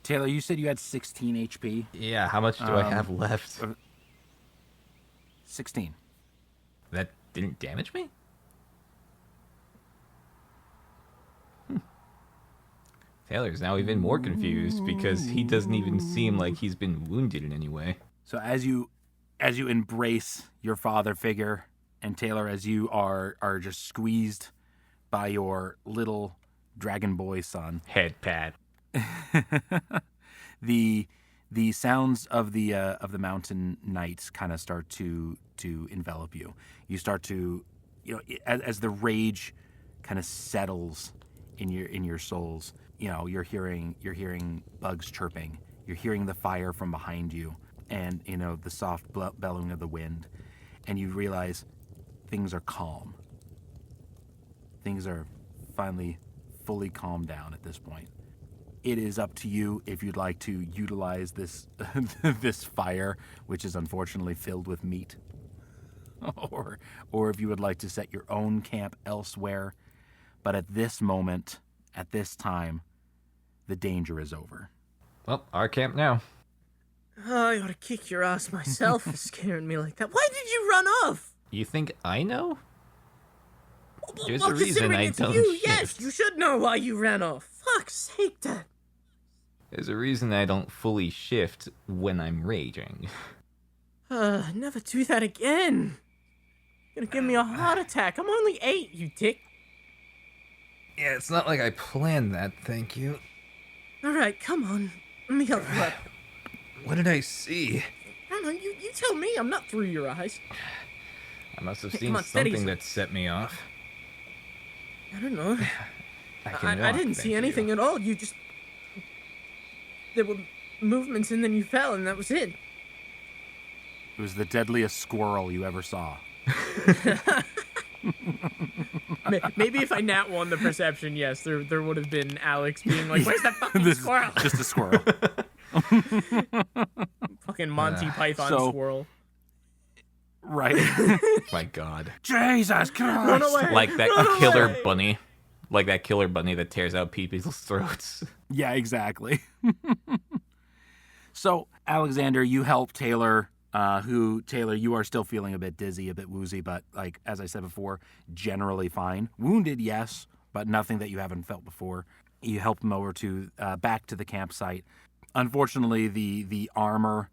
E: Taylor, you said you had 16 HP.
C: Yeah, how much do I have left?
E: 16.
C: That didn't damage me? Taylor's now even more confused because he doesn't even seem like he's been wounded in any way.
E: So as you embrace your father figure, and Taylor, as you are just squeezed by your little dragon boy son,
C: Head pat.
E: the sounds of the mountain night kind of start to envelop you. You start to, as the rage kind of settles in your souls. You're hearing bugs chirping. You're hearing the fire from behind you, and the soft bellowing of the wind, and you realize things are calm. Things are finally fully calmed down at this point. It is up to you if you'd like to utilize this this fire, which is unfortunately filled with meat, or if you would like to set your own camp elsewhere. But at this moment, at this time, the danger is over.
C: Well, our camp now.
D: Oh, I ought to kick your ass myself for scaring me like that. Why did you run off?
C: You think I know? There's
D: Well,
C: a reason
D: considering
C: I
D: it's
C: don't
D: you,
C: shift.
D: yes, you should know why you ran off. Fuck's sake, Dad.
C: There's a reason I don't fully shift when I'm raging.
D: Never do that again. You're gonna give me a heart attack. I'm only 8, you dick.
F: Yeah, it's not like I planned that, thank you.
D: Alright, come on. Let me help you up.
F: What did I see?
D: I don't know, you tell me. I'm not through your eyes.
C: I must have
D: Come
C: seen
D: on, steady
C: something
D: yourself.
C: that set me off.
D: I don't know.
C: can
D: I
C: walk,
D: didn't see
C: thank
D: anything
C: you.
D: at all. You just... There were movements and then you fell and that was it.
E: It was the deadliest squirrel you ever saw.
D: Maybe if I nat won the perception, yes, there would have been Alex being like, "Where's that fucking
E: This is
D: squirrel?"
E: just a squirrel.
D: Fucking Monty Python
E: so-
D: squirrel.
E: Right.
C: My God.
E: Jesus Christ.
D: Run away!
C: Like that
D: Run
C: killer
D: away!
C: bunny. Like that killer bunny that tears out people's throats.
E: Yeah, exactly. So, Alexander, you help Taylor who, Taylor, you are still feeling a bit dizzy, a bit woozy, but like, as I said before, generally fine. Wounded, yes, but nothing that you haven't felt before. You help him over to, back to the campsite. Unfortunately, the armor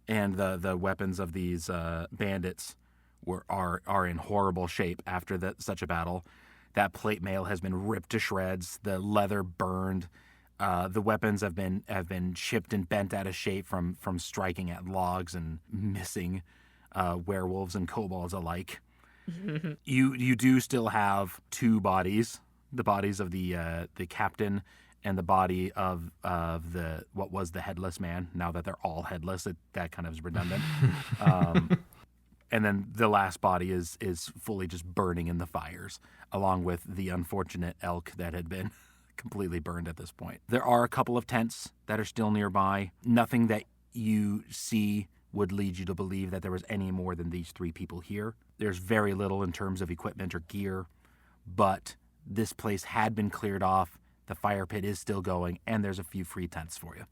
E: and the weapons of these bandits are in horrible shape after such a battle. That plate mail has been ripped to shreds, the leather burned. The weapons have been chipped and bent out of shape from striking at logs and missing werewolves and kobolds alike. You do still have two bodies, the bodies of the captain and the body of the what was the headless man. Now that they're all headless, that kind of is redundant. And then the last body is fully just burning in the fires, along with the unfortunate elk that had been completely burned at this point. There are a couple of tents that are still nearby. Nothing that you see would lead you to believe that there was any more than these three people here. There's very little in terms of equipment or gear, but this place had been cleared off. The fire pit is still going, and there's a few free tents for you.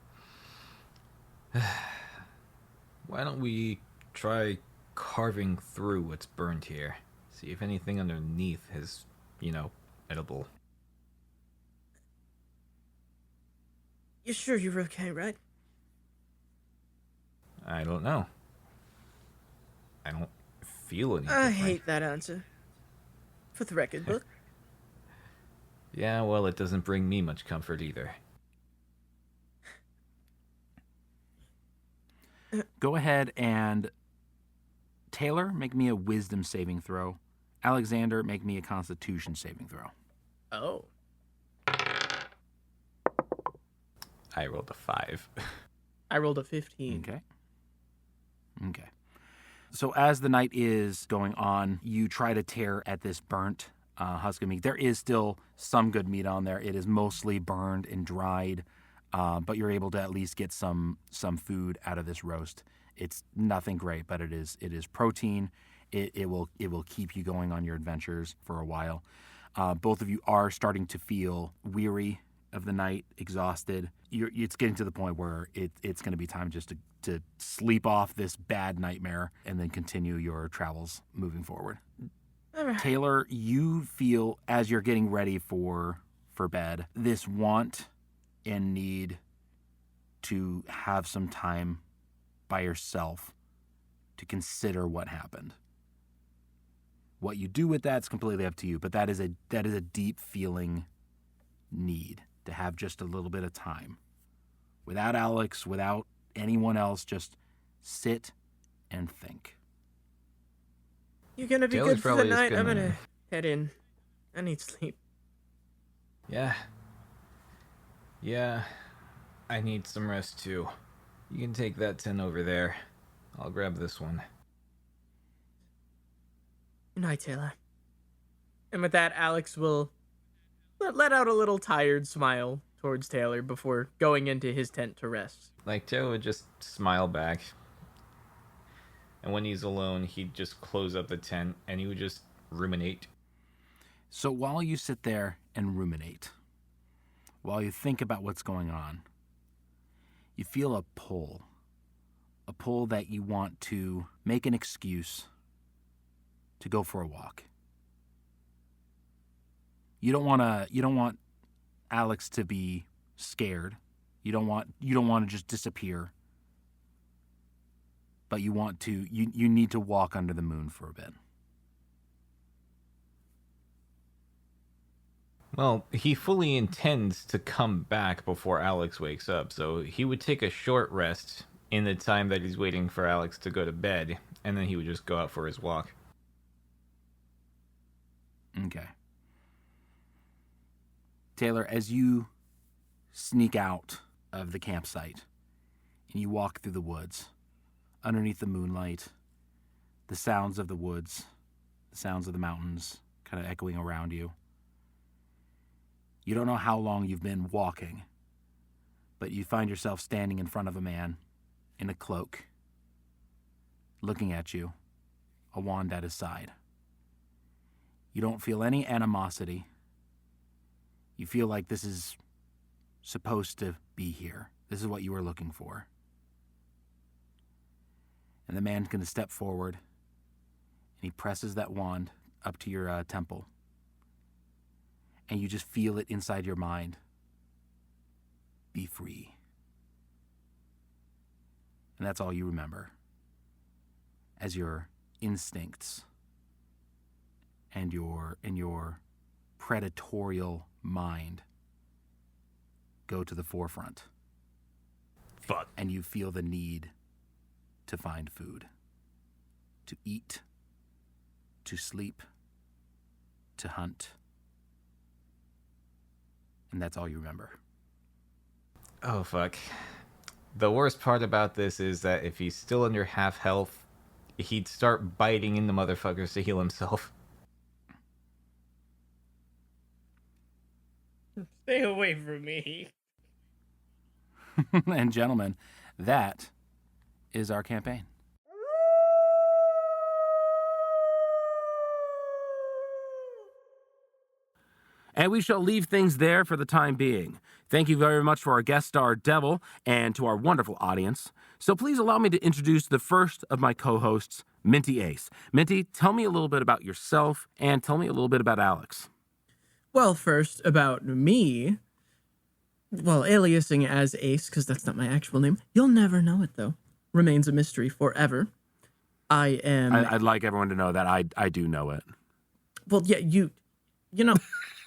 F: Why don't we try carving through what's burned here? See if anything underneath is, edible.
D: You sure you're okay, right?
F: I don't know. I don't feel anything.
D: I hate that answer. For the record book.
F: Yeah, well, it doesn't bring me much comfort either.
E: Go ahead and Taylor, make me a wisdom saving throw. Alexander, make me a constitution saving throw.
D: Oh.
C: I rolled a 5.
D: I rolled a 15.
E: Okay. So as the night is going on, you try to tear at this burnt husk of meat. There is still some good meat on there. It is mostly burned and dried, but you're able to at least get some food out of this roast. It's nothing great, but it is protein. It will keep you going on your adventures for a while. Both of you are starting to feel weary of the night, exhausted. It's getting to the point where it's going to be time just to sleep off this bad nightmare and then continue your travels moving forward.
D: All right.
E: Taylor, you feel as you're getting ready for bed, this want and need to have some time by yourself to consider what happened. What you do with that's completely up to you, but that is a deep feeling need to have just a little bit of time. Without Alex, without anyone else, just sit and think.
D: You're gonna be
C: Taylor's
D: good for the
C: probably just
D: night. I'm
C: gonna-
D: gonna head in. I need sleep.
C: Yeah, I need some rest too. You can take that 10 over there. I'll grab this one.
D: Good night, Taylor. And with that, Alex will let out a little tired smile towards Taylor before going into his tent to rest.
C: Like, Joe would just smile back. And when he's alone, he'd just close up the tent and he would just ruminate.
E: So while you sit there and ruminate, while you think about what's going on, you feel a pull that you want to make an excuse to go for a walk. You don't want Alex to be scared. You don't want to just disappear. But you need to walk under the moon for a bit.
C: Well, he fully intends to come back before Alex wakes up, so he would take a short rest in the time that he's waiting for Alex to go to bed, and then he would just go out for his walk.
E: Okay. Taylor, as you sneak out of the campsite and you walk through the woods, underneath the moonlight, the sounds of the woods, the sounds of the mountains kind of echoing around you. You don't know how long you've been walking, but you find yourself standing in front of a man in a cloak, looking at you, a wand at his side. You don't feel any animosity. You feel like this is supposed to be here. This is what you were looking for. And the man's going to step forward, and he presses that wand up to your temple. And you just feel it inside your mind. Be free. And that's all you remember as your instincts and your predatorial mind go to the forefront.
F: Fuck.
E: And you feel the need to find food, to eat, to sleep, to hunt. And that's all you remember.
C: Oh, fuck. The worst part about this is that if he's still under half health, he'd start biting into motherfuckers to heal himself.
D: Stay away from me.
E: And gentlemen, that is our campaign. And we shall leave things there for the time being. Thank you very much for our guest star, Devil, and to our wonderful audience. So please allow me to introduce the first of my co-hosts, Minty Ace. Minty, tell me a little bit about yourself, and tell me a little bit about Alex.
D: Well, first, about me. Well, aliasing as Ace, because that's not my actual name. You'll never know it, though. Remains a mystery forever. I am...
E: I'd like everyone to know that I do know it.
D: Well, yeah, you know...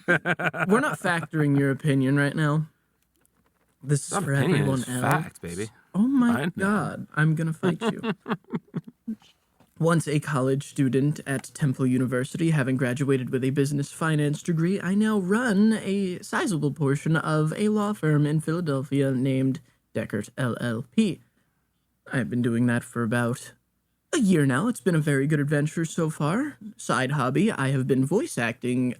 D: We're not factoring your opinion right now. This is for everyone else.
E: Fact, baby.
D: Oh my God, I'm gonna fight you. Once a college student at Temple University, having graduated with a business finance degree, I now run a sizable portion of a law firm in Philadelphia named Deckert LLP. I've been doing that for about a year now. It's been a very good adventure so far. Side hobby, I have been voice acting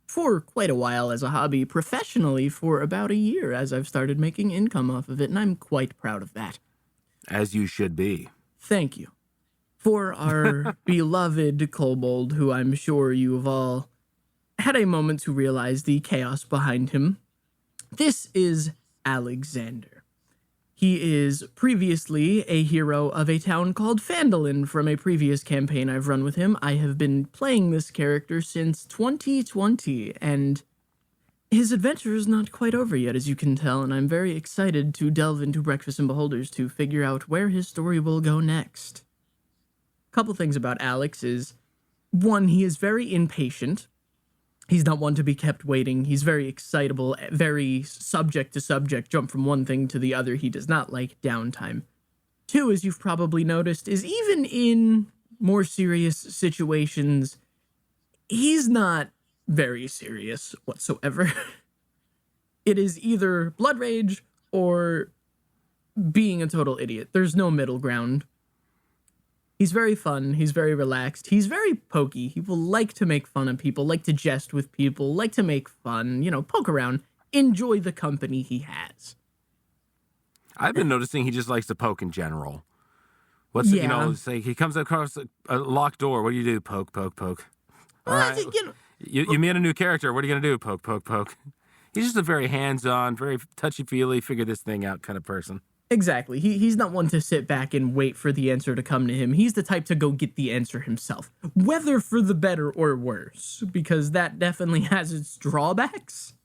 D: for quite a while as a hobby, professionally for about a year as I've started making income off of it, and I'm quite proud of that.
E: As you should be.
D: Thank you. For our beloved kobold, who I'm sure you have all had a moment to realize the chaos behind him, this is Alexander. He is previously a hero of a town called Phandalin from a previous campaign I've run with him. I have been playing this character since 2020, and his adventure is not quite over yet, as you can tell, and I'm very excited to delve into Breakfast and Beholders to figure out where his story will go next. A couple things about Alex is, one, he is very impatient. He's not one to be kept waiting. He's very excitable, very subject to subject, jump from one thing to the other. He does not like downtime. Two, as you've probably noticed, is even in more serious situations, he's not very serious whatsoever. It is either blood rage or being a total idiot. There's no middle ground. He's very fun, he's very relaxed, he's very pokey. He will like to make fun of people, like to jest with people, like to make fun, poke around, enjoy the company he has.
E: I've been noticing he just likes to poke in general. It's like he comes across a locked door. What do you do? Poke, poke, poke. All right. You meet a new character. What are you going to do? Poke, poke, poke. He's just a very hands-on, very touchy-feely, figure this thing out kind of person.
D: Exactly. He's not one to sit back and wait for the answer to come to him. He's the type to go get the answer himself, whether for the better or worse, because that definitely has its drawbacks.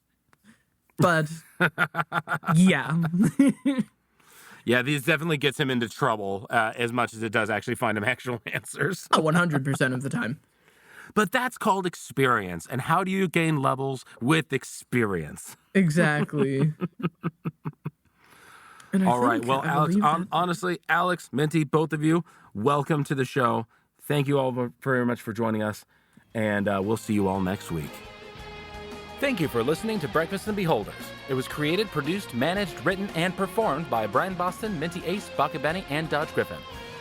D: But, yeah.
E: Yeah, these definitely gets him into trouble as much as it does actually find him actual answers.
D: 100% of the time.
E: But that's called experience. And how do you gain levels with experience?
D: Exactly.
E: All right. Well, Alex, honestly, Alex, Minty, both of you, welcome to the show. Thank you all very much for joining us, and we'll see you all next week.
B: Thank you for listening to Breakfast and Beholders. It was created, produced, managed, written, and performed by Brian Boston, Minty Ace, Baka Benny, and Dodge Griffin.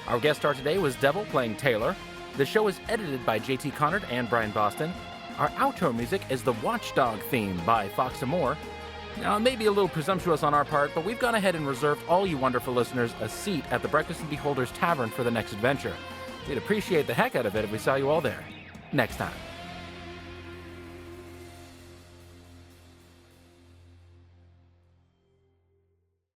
B: Our guest star today was Devil, playing Taylor. The show is edited by JT Connard and Brian Boston. Our outro music is the Watchdog theme by Fox & Moore. Now, it may be a little presumptuous on our part, but we've gone ahead and reserved all you wonderful listeners a seat at the Breakfast and Beholders Tavern for the next adventure. We'd appreciate the heck out of it if we saw you all there next time.